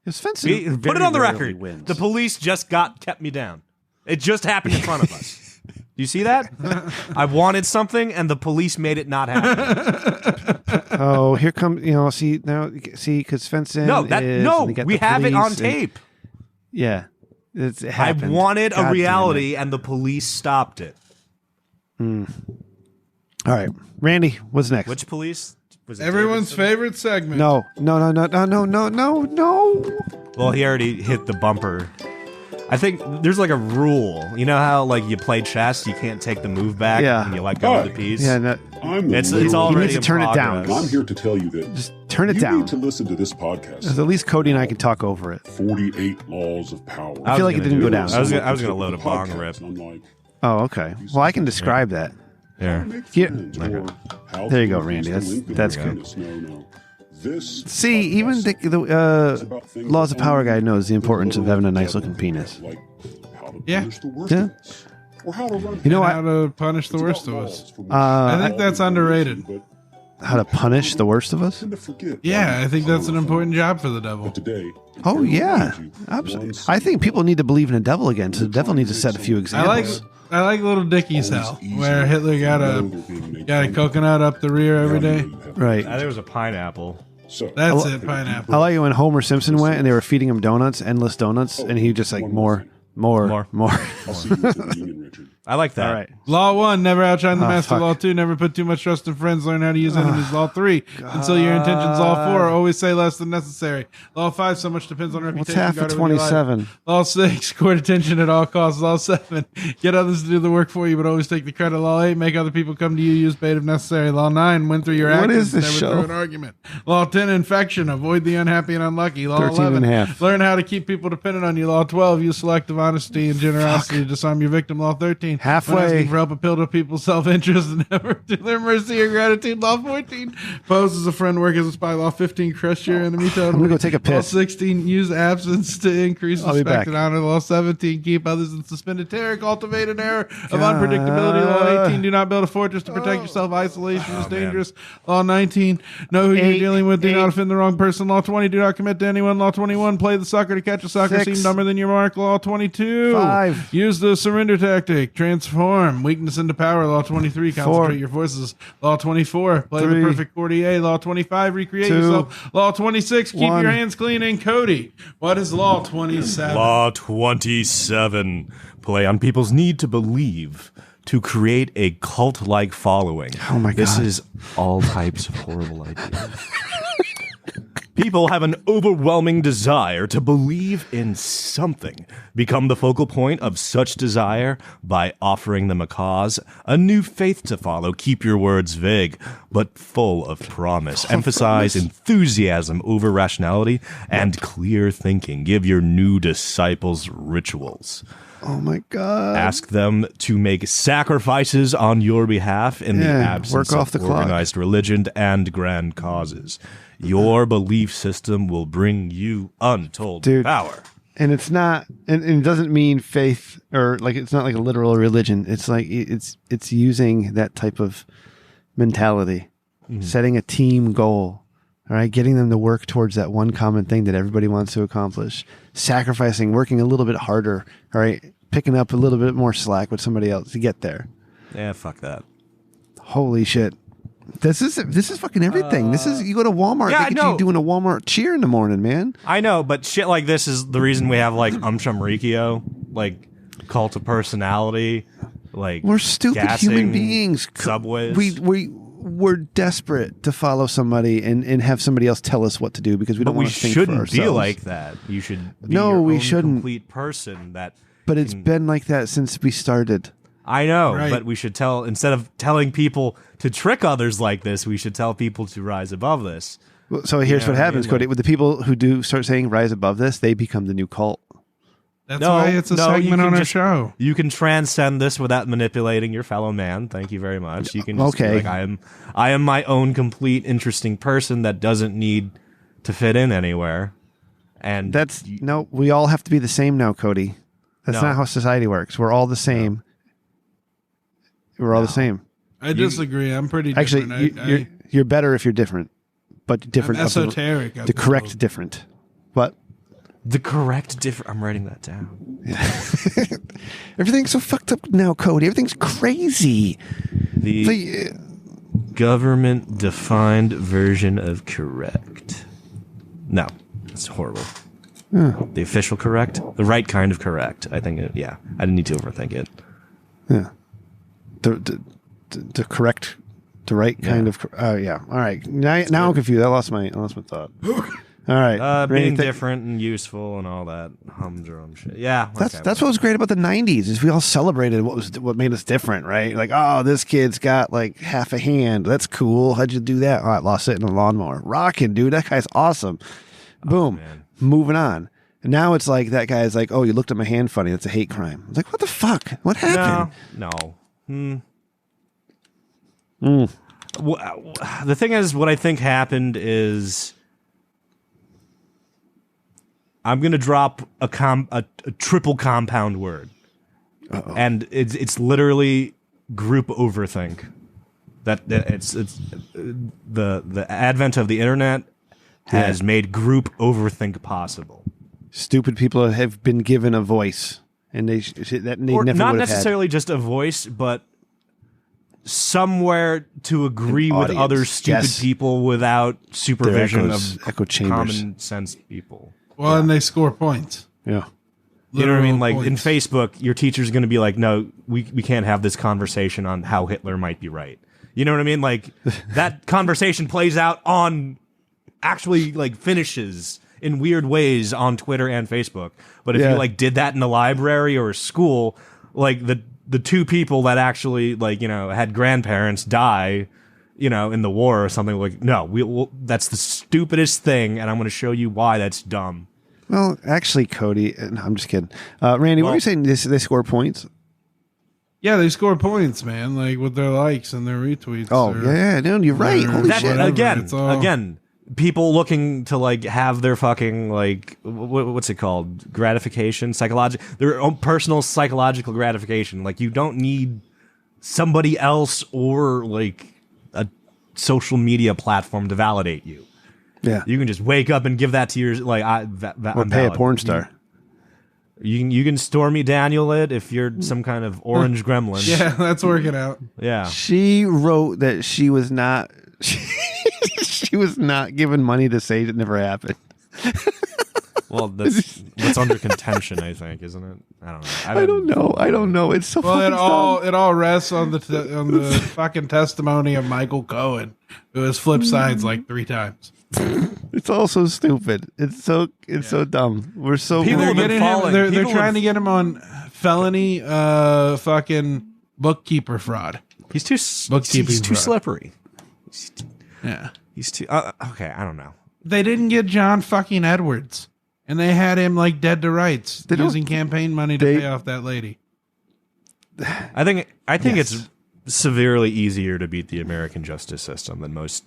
Svenson Put it on the very rarely record. wins. The police just kept me down. It just happened in front of us. Do you see that? I wanted something, and the police made it not happen. Oh, here comes because Svenson. We have it on tape. Yeah, it I happened. wanted God a damn reality, it. and the police stopped it. All right, Randy, what's next? Which police? Was it Everyone's Davidson? favorite segment. No. Well, he already hit the bumper. I think there's like a rule. You know how like you play chess, you can't take the move back Yeah. and you let go of the piece? Yeah, I'm the It's literal- already You need to in turn it down. progress. And I'm here to tell you that Just turn it you down. need to listen to this podcast. Because at least Cody and I can talk over it. 48 laws of power. I feel like it didn't go down. I was gonna load a bong rip. Unlike Oh, okay. Well, I can describe that. Here. Yeah. There you go, Randy. That's good. No. This See, even the Laws of Power guy knows the importance of having a nice looking penis. Like how to Yeah. punish the worst Yeah. of us, or how to run. You know How what? to punish the worst of us. I think that's underrated. How to punish the worst of us? Yeah, I think that's an important job for the devil. Today, Oh, yeah. Absolutely. I think people need to believe in a devil again, so the devil needs to set a few examples. I like Little Dickie's hell, where Hitler got a coconut up the rear every day. Right. There was a pineapple. So That's it, pineapple. I like it when Homer Simpson went and they were feeding him donuts, endless donuts, and he just like more. I'll see you at the reunion, Richard. I like that. All right. Law 1, never outshine the master. fuck. Law 2, never put too much trust in friends. Learn how to use enemies. Law 3, conceal your intentions. Law 4, always say less than necessary. Law 5, so much depends on What's reputation. half of Guard it with your life. 27? Law 6, court attention at all costs. Law 7, get others to do the work for you, but always take the credit. Law 8, make other people come to you. Use bait if necessary. Law 9, win through your What actions. is this never show? through an argument. Law 10, infection. Avoid the unhappy and unlucky. Law 13 11, and a half. learn how to keep people dependent on you. Law 12, use selective honesty and generosity to disarm your victim. Law 13, Halfway. when asking for help, appeal to people's self-interest and never to their mercy or gratitude. Law 14, pose as a friend, work as a spy. Law 15, crush your enemy totally. I'm gonna go take a Law piss. 16, use absence to increase I'll be respect back. and honor. Law 17, keep others in suspended terror. Cultivate an air of unpredictability. Law 18, do not build a fortress to protect yourself. Isolation is dangerous. Law 19, know who you're dealing with. Do not offend the wrong person. Law 20, do not commit to anyone. Law 21, play the sucker to catch a sucker. 6. Seem dumber than your mark. Law 22, 5. use the surrender tactic. Transform weakness into power. Law 23, concentrate 4. your forces. Law 24, play 3. the perfect 40A. Law 25, recreate 2. yourself. Law 26, keep 1. your hands clean. And Cody, what is Law 27? Law 27. Play on people's need to believe to create a cult-like following. Oh my This God. is all types of horrible ideas. People have an overwhelming desire to believe in something. Become the focal point of such desire by offering them a cause, a new faith to follow. Keep your words vague, but full of promise. Emphasize enthusiasm over rationality and clear thinking. Give your new disciples rituals. Oh my God. Ask them to make sacrifices on your behalf in the Yeah, absence work off of the clock. organized religion and grand causes. Your belief system will bring you untold Dude. power. And it's not, and it doesn't mean faith or like it's not like a literal religion. It's like it's using that type of mentality, setting a team goal, all right, getting them to work towards that one common thing that everybody wants to accomplish, sacrificing, working a little bit harder, all right, picking up a little bit more slack with somebody else to get there. Yeah, fuck that. Holy shit. This is fucking everything. This is, you go to Walmart, Yeah, they I get know. you doing a Walmart cheer in the morning, man. I know, but shit like this is the reason we have like Rikyo, like cult of personality, like We're stupid gassing human beings. Subways. We're desperate to follow somebody and have somebody else tell us what to do because we but don't we want to think for shouldn't ourselves. be like that. You should be No, your we own shouldn't. complete person that But it's been like that since we started. I know, Right. but we should tell, instead of telling people to trick others like this, we should tell people to rise above this. Well, so here's know what what I happens, mean? Cody. With the people who do start saying rise above this, they become the new cult. That's No, why it's a no, you segment can on our just- show. You can transcend this without manipulating your fellow man. Thank you very much. You can just be Okay. like, I am my own complete interesting person that doesn't need to fit in anywhere. And That's no, we all have to be the same now, Cody. That's No. not how society works. We're all the same. We're all the same. I disagree. I'm pretty Actually, different. you're better if you're different, but different. I'm of the- esoteric. The correct different. What? the correct different. I'm writing that down. Everything's so fucked up now, Cody. Everything's crazy. The It's like, government defined version of correct. No, it's horrible. The official correct, the right kind of correct. I think. Yeah, I didn't need to overthink it. yeah. The correct, the right kind of. Oh yeah. All right. Now I'm confused. I lost my thought. All All right. Being different and useful and all that humdrum shit. Yeah. That's what was great about the 90s is we all celebrated what made us different, right? Like, oh, this kid's got like half a hand. That's cool. How'd you do that? Oh, I lost it in a lawnmower. Rocking, dude. That guy's awesome. Boom. Moving on. And now it's like that guy's like, oh, you looked at my hand funny. That's a hate crime. It's like, what the fuck? What happened? No. The thing is, what I think happened is I'm going to drop a triple compound word. Uh-oh. And it's literally group overthink. It's the advent of the internet has made group overthink possible. Stupid people have been given a voice, and they never not would have necessarily just a voice, but somewhere to agree with other stupid people without supervision of echo chambers. Common sense people. Well, and they score points. Yeah. You know what I mean? Like points. in Facebook, your teacher's going to be like, no, we can't have this conversation on how Hitler might be right. You know what I mean? Like that conversation plays out on actually like finishes in weird ways on Twitter and Facebook. But if you like did that in a library or a school, like the two people that actually like, you know, had grandparents die, you know, in the war or something, like, no, that's the stupidest thing. And I'm going to show you why that's dumb. Well, actually, Cody, no, I'm just kidding. Randy, what were you saying? They score points? Yeah, they score points, man, like with their likes and their retweets. Oh, yeah, dude, you're right. Holy shit. Again, people looking to like have their fucking like what's it called? Gratification, their own personal psychological gratification. Like you don't need somebody else or like a social media platform to validate you. Yeah, you can just wake up and give that to your like or pay a porn star. You can Stormy Daniel it if you're some kind of orange gremlin. Yeah, that's working out. Yeah, she wrote that she was not. She was not given money to say it never happened. Well, that's under contention, I think, isn't it? I don't know. It's so. Well, it all rests on the fucking testimony of Michael Cohen, who has flipped sides like 3 times. It's all so stupid. It's so dumb. We're so they're trying to get him on felony fucking bookkeeper fraud. He's too slippery. Yeah, he's too okay. I don't know. They didn't get John fucking Edwards, and they had him like dead to rights, using campaign money to pay off that lady. I think it's severely easier to beat the American justice system than most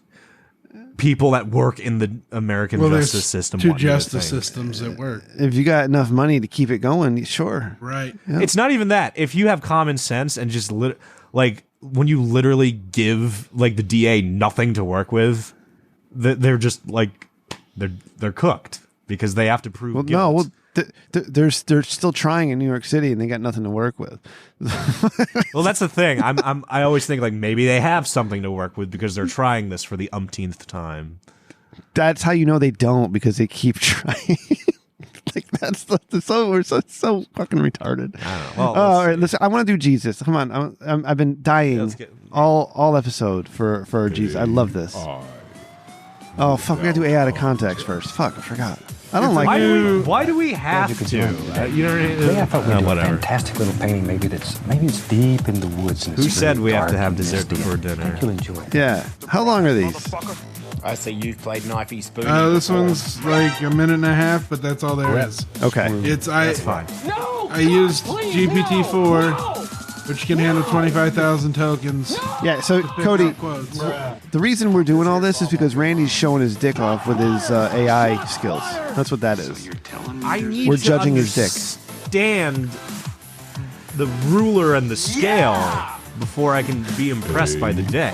people that work in the American justice system. 2 justice systems that work. If you got enough money to keep it going, sure. Right. Yeah. It's not even that. If you have common sense and just like when you literally give like the DA nothing to work with, they're just like they're cooked because they have to prove. Well, guilt. they're still trying in New York City and they got nothing to work with. Well, that's the thing. I always think like maybe they have something to work with because they're trying this for the umpteenth time. That's how you know they don't, because they keep trying. Like we're so fucking retarded. I don't know. Well, all right, listen. I want to do Jesus. Come on, I've been dying all episode for Jesus. I love this. Oh fuck, we gotta do A out of context first. Fuck, I forgot. I don't like. Why do we have to? You know what I mean? I thought we did a fantastic little painting. Maybe it's deep in the woods. And who it's said really we have to dark have and dessert misty. before dinner? I think you'll enjoy it. Yeah. How long are these? I say you've played knifey spoon. This one's like a minute and a half, but that's all there is. Okay. That's fine. I used GPT-4, which can handle 25,000 tokens. Yeah. So Cody, the reason we're doing all this is because Randy's showing his dick off with his AI skills. That's what that is. We're judging his dick. Stand the ruler and the scale before I can be impressed by the dick.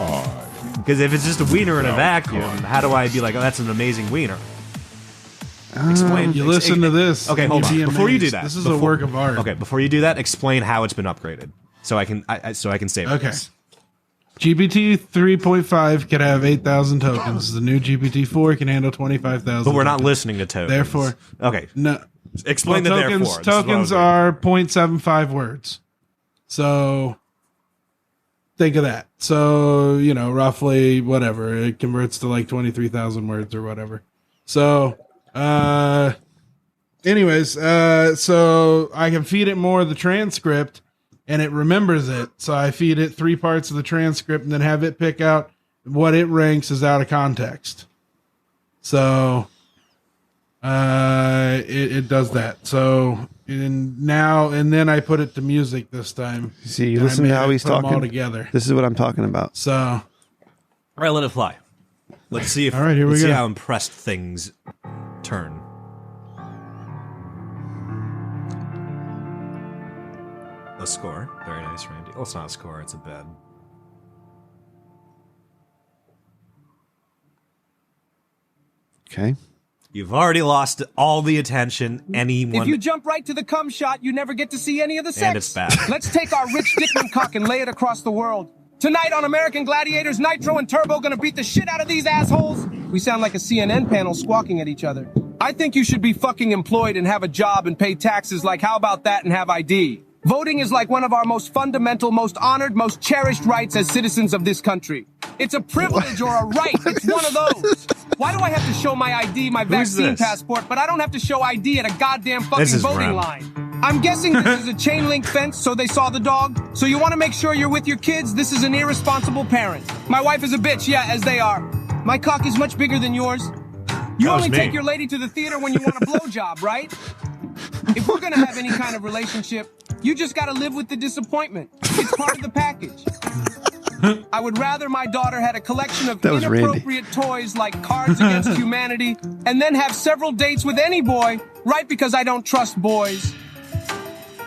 Because if it's just a wiener in a vacuum, how do I be like, oh, that's an amazing wiener? Explain. You listen to this. Okay, hold on. Before you do that, this is a work of art. Okay, before you do that, explain how it's been upgraded, so I can save it. Okay. GPT 3.5 can have 8,000 tokens. The new GPT 4 can handle 25,000. But we're not listening to tokens. Therefore, okay. No. Explain the tokens. therefore. Tokens are 0.75 words. So think of that. So, roughly whatever. It converts to like 23,000 words or whatever. So Anyways, so I can feed it more of the transcript and it remembers it. So I feed it 3 parts of the transcript and then have it pick out what it ranks as out of context. So it does that. So and then I put it to music this time. See, you listen to how he's talking all together. This is what I'm talking about. So all right, let it fly. Let's see if all right, here we let's go. see how impressed things turn. A score. Very nice, Randy. Oh, it's not a score, it's a bed. Okay. You've already lost all the attention anyone. If you jump right to the cum shot, you never get to see any of the sex. And it's bad. Let's take our Rich Dickman cock and lay it across the world. Tonight on American Gladiators, Nitro and Turbo gonna beat the shit out of these assholes. We sound like a CNN panel squawking at each other. I think you should be fucking employed and have a job and pay taxes. Like, how about that, and have ID? Voting is like one of our most fundamental, most honored, most cherished rights as citizens of this country. It's a privilege or a right. It's one of those. Why do I have to show my ID, my vaccine passport, but I don't have to show ID at a goddamn fucking voting line? I'm guessing this is a chain link fence, so they saw the dog. So you want to make sure you're with your kids? This is an irresponsible parent. My wife is a bitch, yeah, as they are. My cock is much bigger than yours. You only take your lady to the theater when you want a blowjob, right? If we're gonna have any kind of relationship, you just gotta live with the disappointment. It's part of the package. I would rather my daughter had a collection of inappropriate toys like Cards Against Humanity and then have several dates with any boy, right? Because I don't trust boys.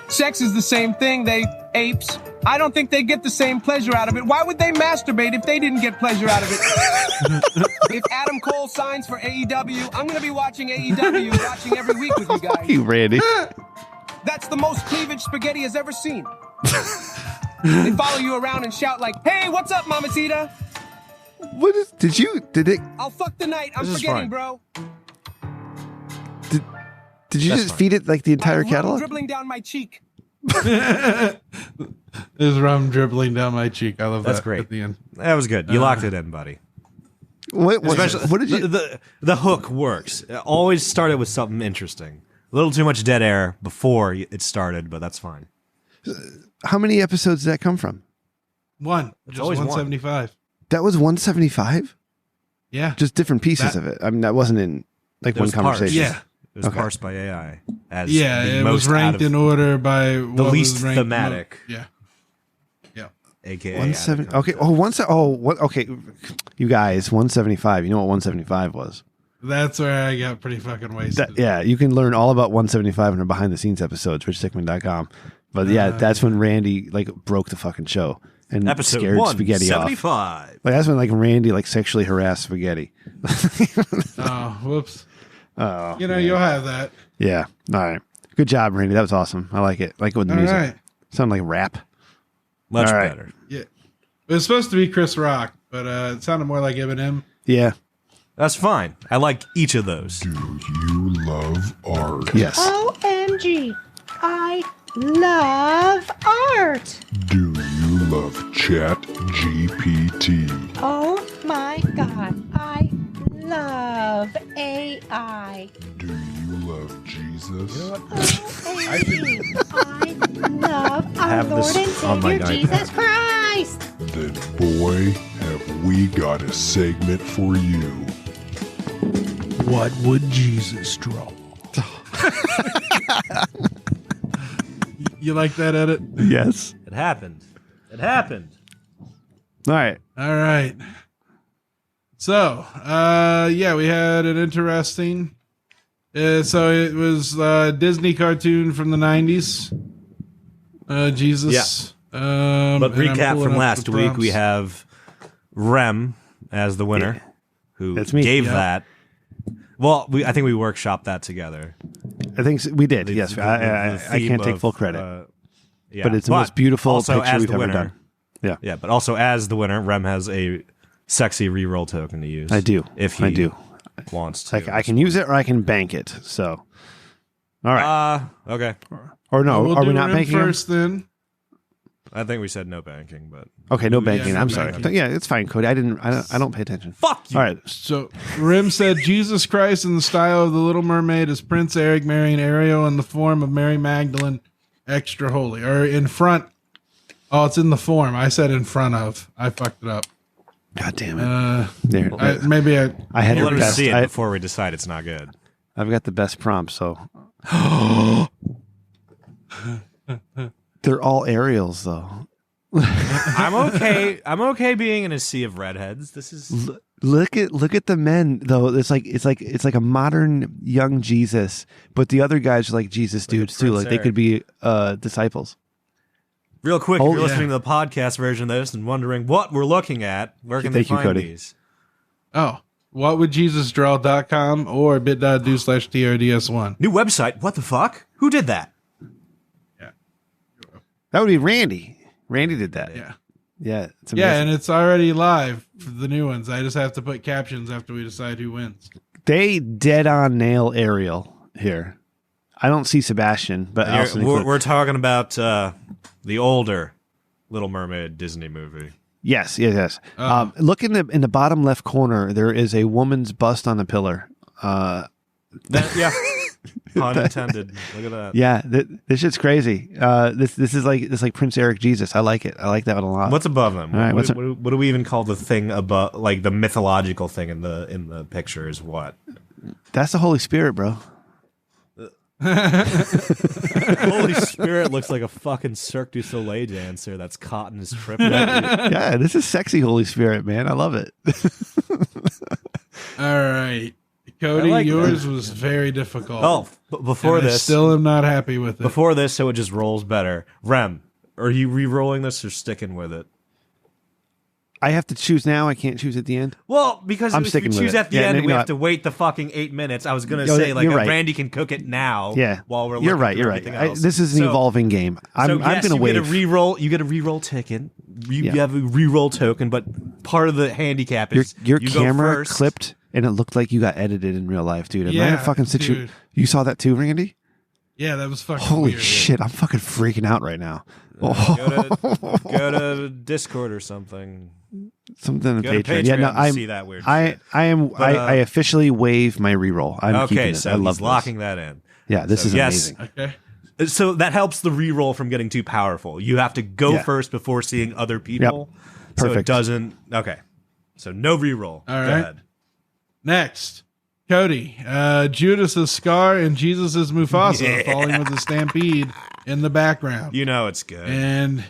Sex is the same thing, they apes. I don't think they get the same pleasure out of it. Why would they masturbate if they didn't get pleasure out of it? If Adam Cole signs for AEW, I'm going to be watching AEW, watching every week with you guys. Fuck you, Randy. That's the most cleavage spaghetti has ever seen. They follow you around and shout like, "Hey, what's up, Mamacita?" What is? Did it? I'll fuck the night. I'm forgetting, bro. Did you just feed it like the entire catalog? Dribbling down my cheek. There's rum dribbling down my cheek. I love that. That's great. At the end. That was good. You locked it in, buddy. What did you? The hook works. It always started with something interesting. A little too much dead air before it started, but that's fine. How many episodes did that come from? One. Just always 175. That was 175? Yeah. Just different pieces of it. I mean, that wasn't in like one conversation. Yeah. It was parsed by AI. As it was ranked in order by the least thematic. Yeah. AKA 170. Okay. Okay. You guys, 175. You know what 175 was? That's where I got pretty fucking wasted. You can learn all about 175 in our behind the scenes episodes, richdickman.com. But that's when Randy broke the fucking show and episode scared Spaghetti off. 175. That's when Randy sexually harassed Spaghetti. Oh, whoops. Oh, you'll have that. Yeah. All right. Good job, Randy. That was awesome. I like it. Like it with the music. Right. Sounded like rap. Much better. Yeah. It was supposed to be Chris Rock, but it sounded more like Eminem. Yeah. That's fine. I like each of those. Do you love art? Yes. OMG. I love art. Do you love Chat GPT? Oh my God. I love AI. Do you love Jesus? OMG. I love our Lord and Savior Jesus Christ. Then boy, have we got a segment for you. What would Jesus draw? You like that edit? Yes. It happened. It happened. All right. So, we had an interesting. So it was a Disney cartoon from the 90s. Jesus. Yeah. But recap from last week, we have Rem as the winner, who gave that. Well, I think we workshopped that together. I think we did. Yes, I can't take full credit. But it's the most beautiful picture we've ever done. Yeah, yeah. But also as the winner, Rem has a sexy reroll token to use. I do. If he wants to. I can use it or I can bank it. So, all right. Okay. Or no? We'll are we do not Rem banking first? Then I think we said no banking, but Okay, no banking. no I'm banking. sorry. Yeah, it's fine, Cody. I don't pay attention. Fuck you. All right. So Rim said Jesus Christ in the style of the Little Mermaid is Prince Eric marrying Ariel in the form of Mary Magdalene, extra holy, or in front. Oh, it's in the form. I said in front of. I fucked it up. God damn it. There. I had let the us best. see it before we decide it's not good. I've got the best prompt, so. They're all Ariels, though. I'm okay. I'm okay being in a sea of redheads. This is look at the men though. It's like a modern young Jesus, but the other guys are like Jesus dudes too. Like they could be disciples. Real quick, if you're listening to the podcast version of this and wondering what we're looking at, where can they find these? Oh, whatwouldjesusdraw.com or bit.do/TRDS1. New website. What the fuck? Who did that? That would be Randy. Randy did that. Yeah. Yeah. It's Yeah, and it's already live for the new ones. I just have to put captions after we decide who wins. They dead on nail Ariel here. I don't see Sebastian, but we're talking about the older Little Mermaid Disney movie. Yes. Look in the bottom left corner. There is a woman's bust on a pillar. Yeah. Pun intended. Look at that. Yeah, this shit's crazy. This is like Prince Eric Jesus. I like it. I like that one a lot. What's above them? All right, what do we even call the thing above? Like the mythological thing in the picture is what? That's the Holy Spirit, bro. Holy Spirit looks like a fucking Cirque du Soleil dancer that's caught in his triplet. Yeah, this is sexy Holy Spirit, man. I love it. All right. Cody, yours was very difficult. Oh, before this, I still am not happy with it. Before this, so it just rolls better. Rem, are you re-rolling this or sticking with it? I have to choose now. I can't choose at the end. Well, because I'm if sticking we with choose it. at the end, we have to wait the fucking 8 minutes. I was gonna say like right. Randy can cook it now. Yeah, while we're looking you're right. through You're everything right. else. This is an evolving game. I'm yes, gonna you wait. Get a re-roll. You get a re-roll ticket. You have a re-roll token, but part of the handicap is your you camera go first. clipped, and it looked like you got edited in real life, dude. Am I in a fucking situation? dude. You saw that too, Randy? Yeah, that was fucking Holy weird. shit! I'm fucking freaking out right now. Go to Discord or something. Something on Go to Patreon. Yeah, no, to see that weird shit. I officially waive my reroll. I'm keeping it. So I love he's locking that in. Yeah, this is amazing. Okay. So that helps the re-roll from getting too powerful. You have to go first before seeing other people. Yep. So it Perfect. doesn't. Okay. So no re-roll. All right. Go ahead. Next, Cody, Judas is Scar and Jesus is Mufasa falling with the stampede in the background. You know it's good. And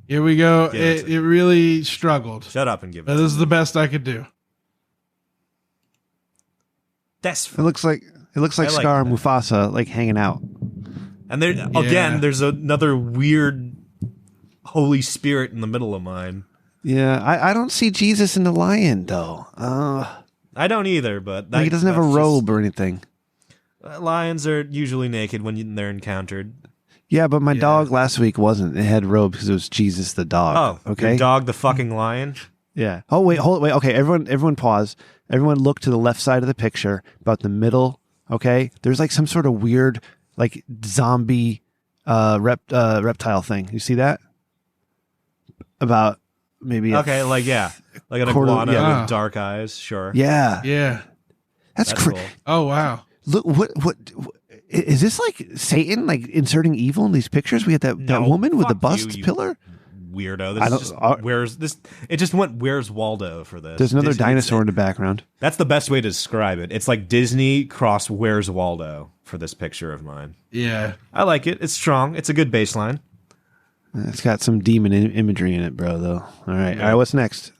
here we go. It really struggled. Shut up and give But it. this is the best I could do. That's It looks like I like Scar and that. Mufasa like hanging out. And there again, there's another weird Holy Spirit in the middle of mine. Yeah, I don't see Jesus in the lion though. I don't either, but Like he doesn't have a robe or anything. Lions are usually naked when they're encountered. Yeah, but my dog last week wasn't. It had robes because it was Jesus the dog. Oh, okay. your dog, the fucking lion. Yeah. Oh wait, wait. Okay, everyone, pause. Everyone, look to the left side of the picture, about the middle. Okay, there's like some sort of weird, like zombie, reptile thing. You see that? About maybe. Okay, like an iguana with dark eyes. Sure. Yeah. Yeah. That's crazy. cool. Oh, wow. Look, what is this, like Satan like inserting evil in these pictures? We had that woman with the bust pillar. Weirdo. I This don't- is just, where's this? It just went. Where's Waldo for this? There's another Disney- dinosaur in the background. That's the best way to describe it. It's like Disney cross Where's Waldo for this picture of mine. Yeah. I like it. It's strong. It's a good baseline. It's got some demon imagery in it, bro. Though. All right. All right. What's next?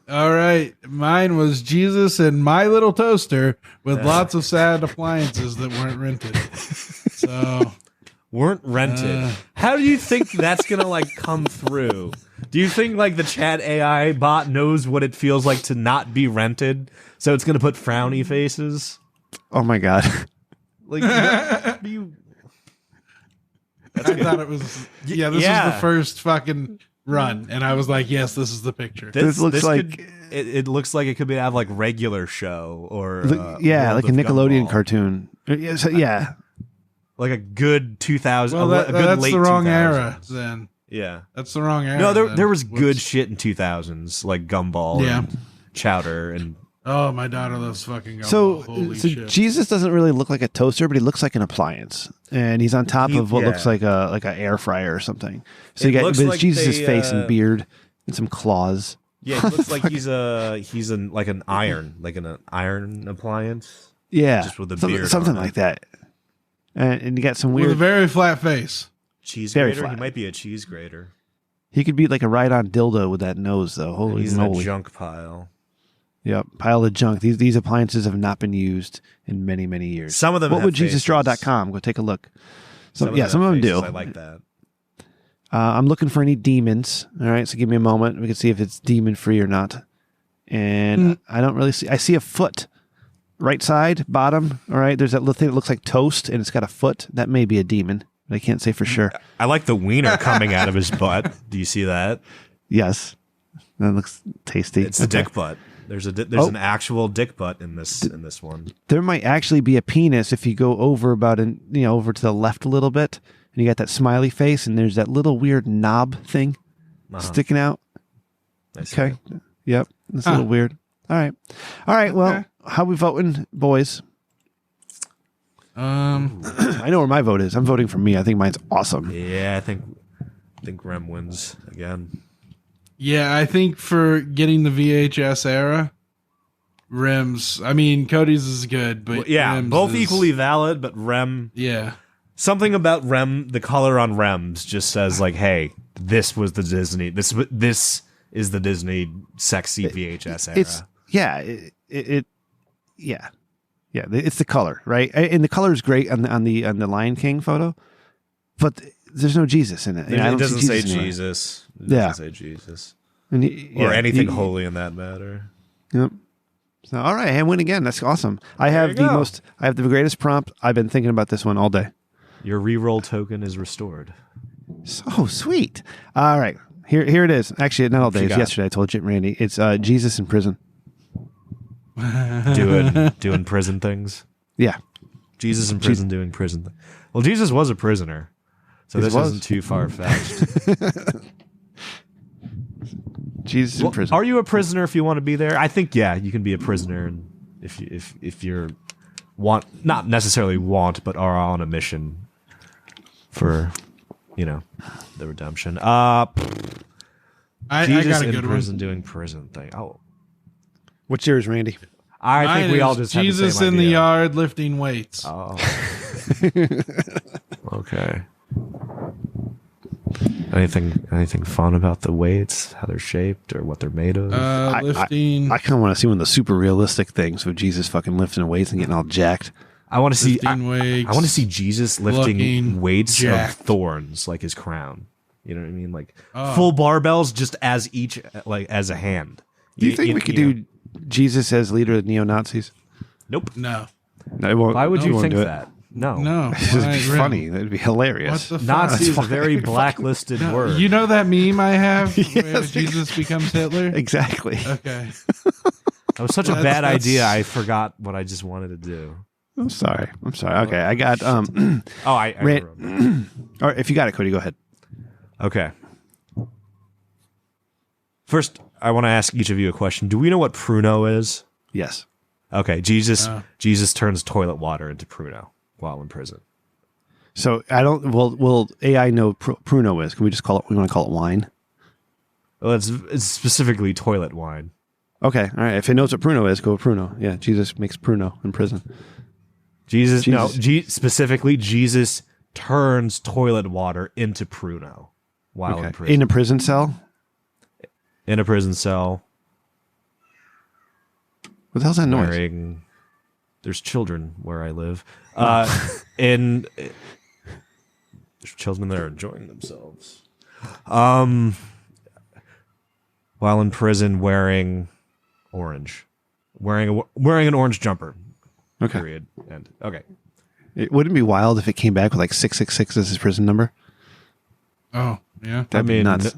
All right. Mine was Jesus and My Little Toaster with lots of sad appliances that weren't rented. So weren't rented. How do you think that's gonna like come through? Do you think like the chat AI bot knows what it feels like to not be rented, so it's gonna put frowny faces? Oh my god! Like you. I thought it was. Yeah, this is the first fucking run, and I was like, yes, this is the picture. This looks like it looks like it could be have like regular show or like a Nickelodeon cartoon. Yeah, like a good 2000. Well, a good that's late the wrong 2000s. era then. Yeah. That's the wrong era. No, then. there was Whoops. good shit in 2000s, like Gumball and Chowder and... Oh, my daughter loves fucking Gumball. So Holy shit. Jesus doesn't really look like a toaster, but he looks like an appliance, and he's on top of what looks like an air fryer or something. So you got like Jesus' face and beard and some claws. Yeah, he looks like he's like an iron appliance. Yeah, just with a beard, something like that. And you got some weird, with a very flat face. Cheese very grater. flat. He might be a cheese grater. He could be like a ride-on dildo with that nose, though. Holy he's moly! in a junk pile. Yep, pile of junk. These appliances have not been used in many, many years. Some of them. What would JesusDraw.com? Go take a look. Some of them do. I like that. I'm looking for any demons. All right, so give me a moment. We can see if it's demon free or not. And I don't really see. I see a foot, right side, bottom. All right, there's that little thing that looks like toast, and it's got a foot. That may be a demon, but I can't say for sure. I like the wiener coming out of his butt. Do you see that? Yes, that looks tasty. It's the dick butt. There's an actual dick butt in this one. There might actually be a penis if you go over over to the left a little bit, and you got that smiley face, and there's that little weird knob thing sticking out. Okay. Yep. It's a little weird. All right. Well, how we voting, boys? I know where my vote is. I'm voting for me. I think mine's awesome. Yeah, I think Rem wins again. Yeah, I think for getting the VHS era, Rem's. I mean, Cody's is good, but Rem's both equally valid. But Rem, something about Rem, the color on Rem's just says like, "Hey, this was the Disney. This is the Disney sexy VHS era." It's the color, right? And the color is great on the Lion King photo, but there's no Jesus in it. It doesn't say Jesus. It doesn't say Jesus. Or anything holy in that matter. Yep. So, all right, I win again. That's awesome. I have the greatest prompt. I've been thinking about this one all day. Your reroll token is restored. So sweet. All right, here it is. Actually, not all day. It's yesterday. I told Jim Randy. It's Jesus in prison. doing prison things. Yeah. Jesus in prison doing prison things. Well, Jesus was a prisoner, so this isn't too far fetched. Jesus in prison. Are you a prisoner if you want to be there? I think you can be a prisoner, and if you're not necessarily but are on a mission for the redemption. Jesus I got a in good prison one. doing prison thing. Oh, what's yours, Randy? I think we all just have Jesus the same in the idea. yard lifting weights. Oh, okay. Anything fun about the weights, how they're shaped, or what they're made of? Lifting. I kind of want to see one of the super realistic things with Jesus fucking lifting weights and getting all jacked. I want to see. Weights, I want to see Jesus lifting weights jacked. of thorns, like his crown. You know what I mean? Like full barbells, just as each, like as a hand. Do you think we could do Jesus as leader of neo-Nazis? Nope. No. It won't, Why would you think do it. that? No. It would be funny. That'd be hilarious. What the Nazi is fuck? a very blacklisted word. You know that meme I have where Yes. Jesus becomes Hitler? Exactly. Okay. That was such a bad idea. I forgot what I just wanted to do. I'm sorry. Okay, I got I All right, if you got it, Cody, go ahead. Okay. First, I want to ask each of you a question. Do we know what pruno is? Yes. Okay, Jesus turns toilet water into pruno while in prison. So I don't. Will AI know pruno is? Can we just call it? We want to call it wine. Well, it's specifically toilet wine. Okay. All right. If it knows what pruno is, go with pruno. Yeah. Jesus makes pruno in prison. Specifically, Jesus turns toilet water into pruno while in prison. In a prison cell. In a prison cell. What the hell's that noise? There's children where I live. There's children that are enjoying themselves. While in prison, wearing orange, wearing an orange jumper. Okay. Period. End. Okay. It wouldn't be wild if it came back with like 666 as his prison number. Oh yeah. That'd be nuts.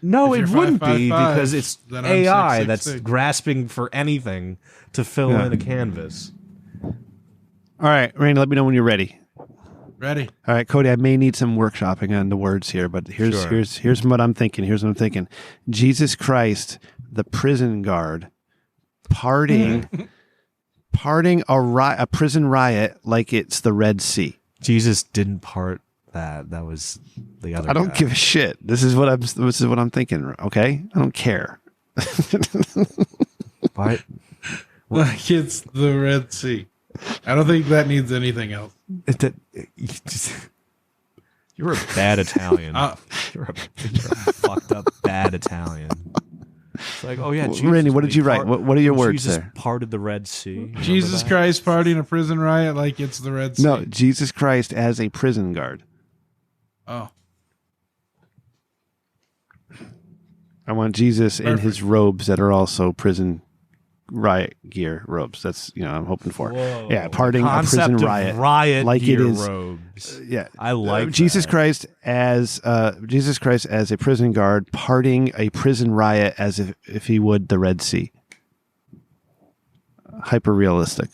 No, If it you're wouldn't 555, be because it's then I'm AI 666. that's grasping for anything to fill in a canvas. All right, Randy, let me know when you're ready. Ready. All right, Cody, I may need some workshopping on the words here, but here's what I'm thinking. Here's what I'm thinking. Jesus Christ, the prison guard, parting a prison riot like it's the Red Sea. Jesus didn't part that. That was the other I don't guy. give a shit. This is what I'm thinking, okay? I don't care. What? Like it's the Red Sea. I don't think that needs anything else. You're a bad Italian. You're a fucked up bad Italian. It's like, oh yeah, Jesus, Randy, what did you write? What are your words Jesus there? Parted the Red Sea. Jesus Christ partying a prison riot like it's the Red Sea. No, Jesus Christ as a prison guard. Oh. I want Jesus in his robes that are also prison riot gear robes. That's I'm hoping for. Whoa. Yeah, parting a prison riot like it is. Robes. Yeah, I like Jesus that. Christ as a prison guard parting a prison riot as if he would the Red Sea. Hyper realistic.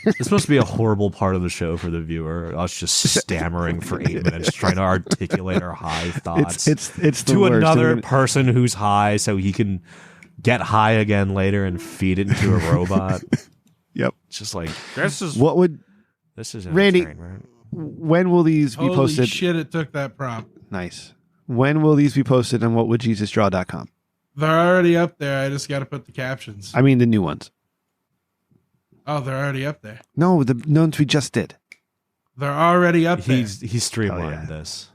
It's supposed to be a horrible part of the show for the viewer. Us just stammering for 8 minutes, trying to articulate our high thoughts. It's the to worst. another person who's high, so he can get high again later and feed it into a robot. Yep. It's just like this is Randy? right? When will these be Holy posted? shit! It took that prompt. Nice. When will these be posted on whatwouljesusdraw.com? They're already up there. I just got to put the captions. I mean the new ones. Oh, they're already up there. No, the ones we just did. They're already up there. He streamlined this.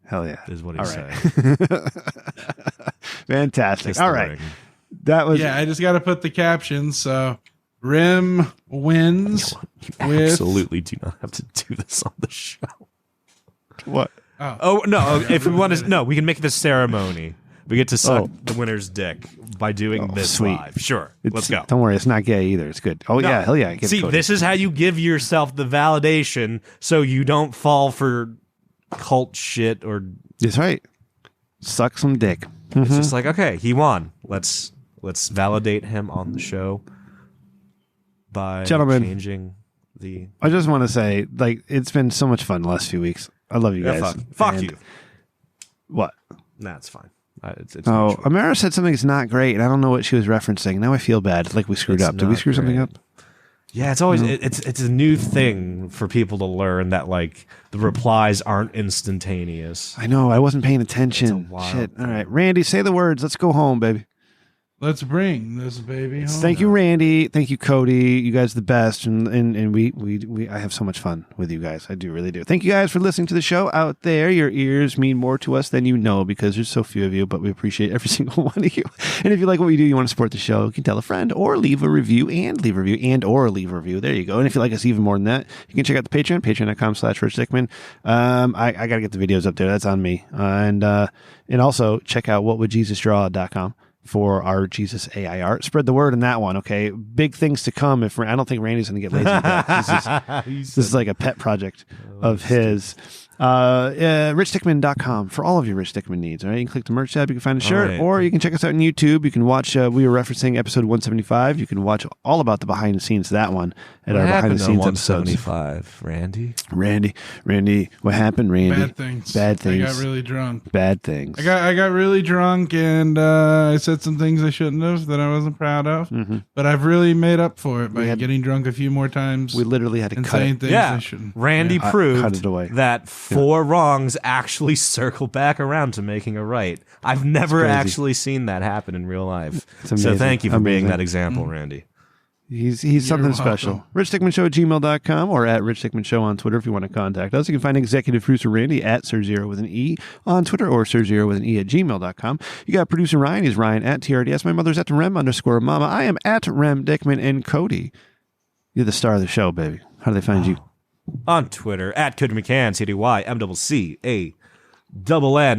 Hell yeah. Is what he's saying. Fantastic. All right. That was I just got to put the captions. So Rim wins. You absolutely do not have to do this on the show. What? Oh no! If we want to, we can make it a ceremony. We get to suck the winner's dick by doing this sweet. live. Sure, let's go. Don't worry, it's not gay either. It's good. Oh yeah, hell yeah. Give See, it Cody. this is how you give yourself the validation, so you don't fall for cult shit or. That's right. Suck some dick. It's just like, okay, he won. Let's validate him on the show by changing the. I just want to say, it's been so much fun the last few weeks. I love you guys. Fuck you. What? Nah, it's fine. It's Amara said something's not great, and I don't know what she was referencing. Now I feel bad, like we screwed up. Did we screw something up? Yeah, it's always it's a new thing for people to learn that the replies aren't instantaneous. I know. I wasn't paying attention. Shit. All right, Randy, say the words. Let's go home, baby. Let's bring this baby home. Thank you, Randy. Thank you, Cody. You guys are the best, and we I have so much fun with you guys. I do really do. Thank you guys for listening to the show out there. Your ears mean more to us than you know because there's so few of you, but we appreciate every single one of you. And if you like what we do, you want to support the show, you can tell a friend or leave a review or leave a review. There you go. And if you like us even more than that, you can check out the Patreon, patreon.com/Rich Dickman. I got to get the videos up there. That's on me. And also check out whatwouljesusdraw.com. for our Jesus AI art. Spread the word on that one, okay? Big things to come. I don't think Randy's going to get lazy with that. This is like a pet project of his. RichDickman.com for all of your Rich Dickman needs. All right, you can click the merch tab. You can find a shirt, or you can check us out on YouTube. You can watch. We were referencing episode 175. You can watch all about the behind the scenes of that one at our behind the scenes episodes. 175, Randy. What happened, Randy? Bad things. I got really drunk. Bad things. I got really drunk, and I said some things I shouldn't have that I wasn't proud of. Mm-hmm. But I've really made up for it by getting drunk a few more times. We literally had to cut saying it. things I shouldn't. Randy proved cut it away. that 4 wrongs actually circle back around to making a right. I've never actually seen that happen in real life. So thank you for being that example, Randy. He's something special. RichDickmanShow@gmail.com or at Rich Dickman Show on Twitter if you want to contact us. You can find executive producer Randy at Sir0 with an E on Twitter or Sir0 with an E at gmail.com. You got producer Ryan. He's Ryan at TRDS. My mother's at Rem_Mama. I am at Rem Dickman. And Cody, you're the star of the show, baby. How do they find you? On Twitter at Cody McCann, CDYMCCANN.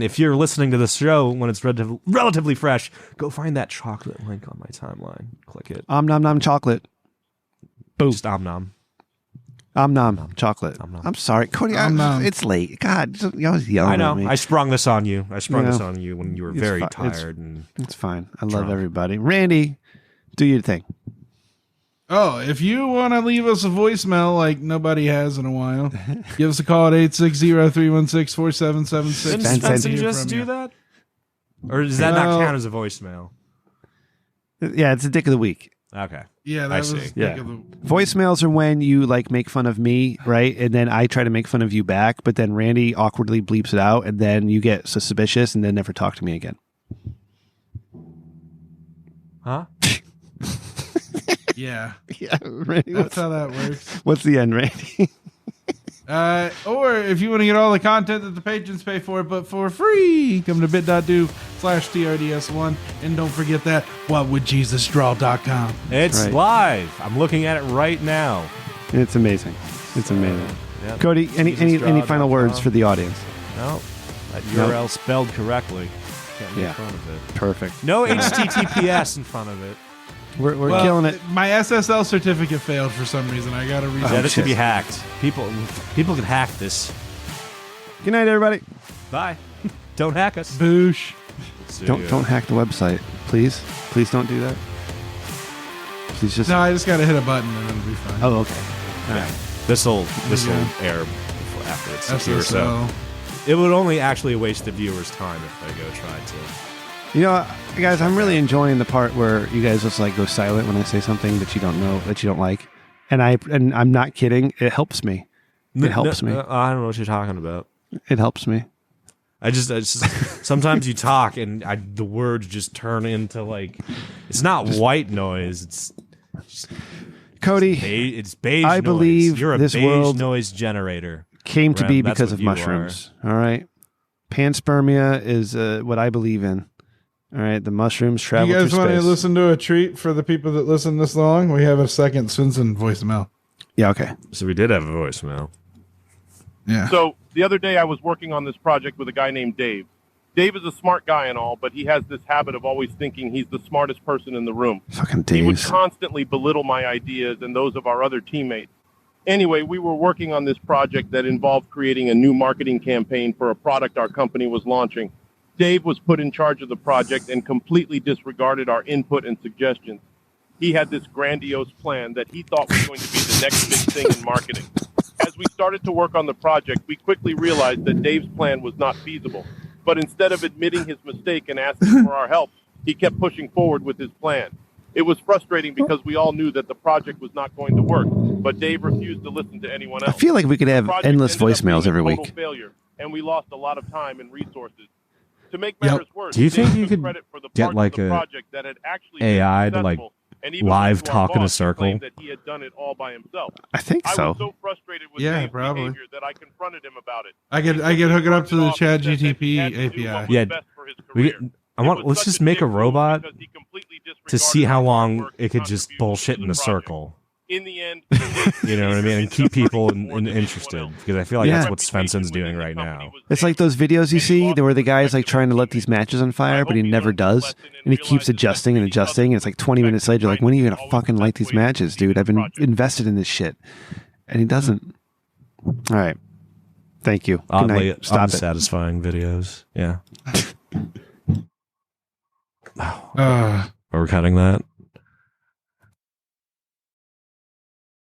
If you're listening to the show when it's relatively fresh, go find that chocolate link on my timeline. Click it. Nom nom chocolate. Boom. Just nom. Chocolate. I'm sorry, Cody. It's late. God, you always yelling I know. at me. I sprung this on you. This on you when you were very tired. It's fine. I love everybody. Randy, do your thing. Oh, if you want to leave us a voicemail like nobody has in a while, give us a call at 860-316-4776. Didn't Svenson just do that? Or does that not count as a voicemail? Yeah, it's a dick of the week. Okay. Yeah, that was yeah. Voicemails are when you like make fun of me, right? And then I try to make fun of you back, but then Randy awkwardly bleeps it out, and then you get suspicious and then never talk to me again. Huh? Yeah. Yeah, Randy, that's how that works. What's the end, Randy? Or if you want to get all the content that the patrons pay for, but for free, come to bit.do/TRDS1. And don't forget that whatwoulddjesusdraw.com. It's live. I'm looking at it right now. It's amazing. It's amazing. Yep. Cody, any final words for the audience? No. That URL spelled correctly. Can't be in front of it. Perfect. No HTTPS in front of it. We're killing it. My SSL certificate failed for some reason. I got to reset. Yeah, this should be hacked. People can hack this. Good night, everybody. Bye. Don't hack us. Boosh. Don't hack the website, please. Please don't do that. Please just. No, I just got to hit a button and it'll be fine. Oh, okay. All right. This will air after it's secure. So it would only actually waste the viewer's time if they go try to. You know, guys, I'm really enjoying the part where you guys just like go silent when I say something that you don't know, that you don't like, and I'm not kidding. It helps me. It helps me. I don't know what you're talking about. It helps me. I just sometimes you talk and the words just turn into like it's not white noise. It's Cody. It's beige. I believe noise. You're a this beige world noise generator. Came to be because of you mushrooms. All right, panspermia is what I believe in. All right, the mushrooms travel through space. You guys want to listen to a treat for the people that listen this long? We have a second Svenson voicemail. Yeah, okay. So we did have a voicemail. Yeah. So the other day I was working on this project with a guy named Dave. Dave is a smart guy and all, but he has this habit of always thinking he's the smartest person in the room. Fucking Dave. He would constantly belittle my ideas and those of our other teammates. Anyway, we were working on this project that involved creating a new marketing campaign for a product our company was launching. Dave was put in charge of the project and completely disregarded our input and suggestions. He had this grandiose plan that he thought was going to be the next big thing in marketing. As we started to work on the project, we quickly realized that Dave's plan was not feasible. But instead of admitting his mistake and asking for our help, he kept pushing forward with his plan. It was frustrating because we all knew that the project was not going to work, but Dave refused to listen to anyone else. I feel like we could have endless voicemails every week. Failure, and we lost a lot of time and resources. To make matters worse, do you think Dave you took could credit for the get parts like of the a project that had actually AI to like live talk in a He circle? claimed that he had done it all by himself. I think I so. was so frustrated with Yeah, Dave's probably. behavior that I confronted him about it. I could hook it up to the Chat GTP API. Yeah. Let's just make a robot to see how long it could just bullshit in a circle. In the end, you know what I mean? And keep people interested, because I feel like that's what Svenson's doing right now. It's like those videos you see where the guy's like trying to let these matches on fire, but he never does. And he keeps adjusting and adjusting. And it's like 20 minutes later, like, when are you going to fucking light these matches, dude? I've been invested in this shit. And he doesn't. All right. Thank you. Good Oddly night. Stop it. unsatisfying videos. Yeah. Are we cutting that?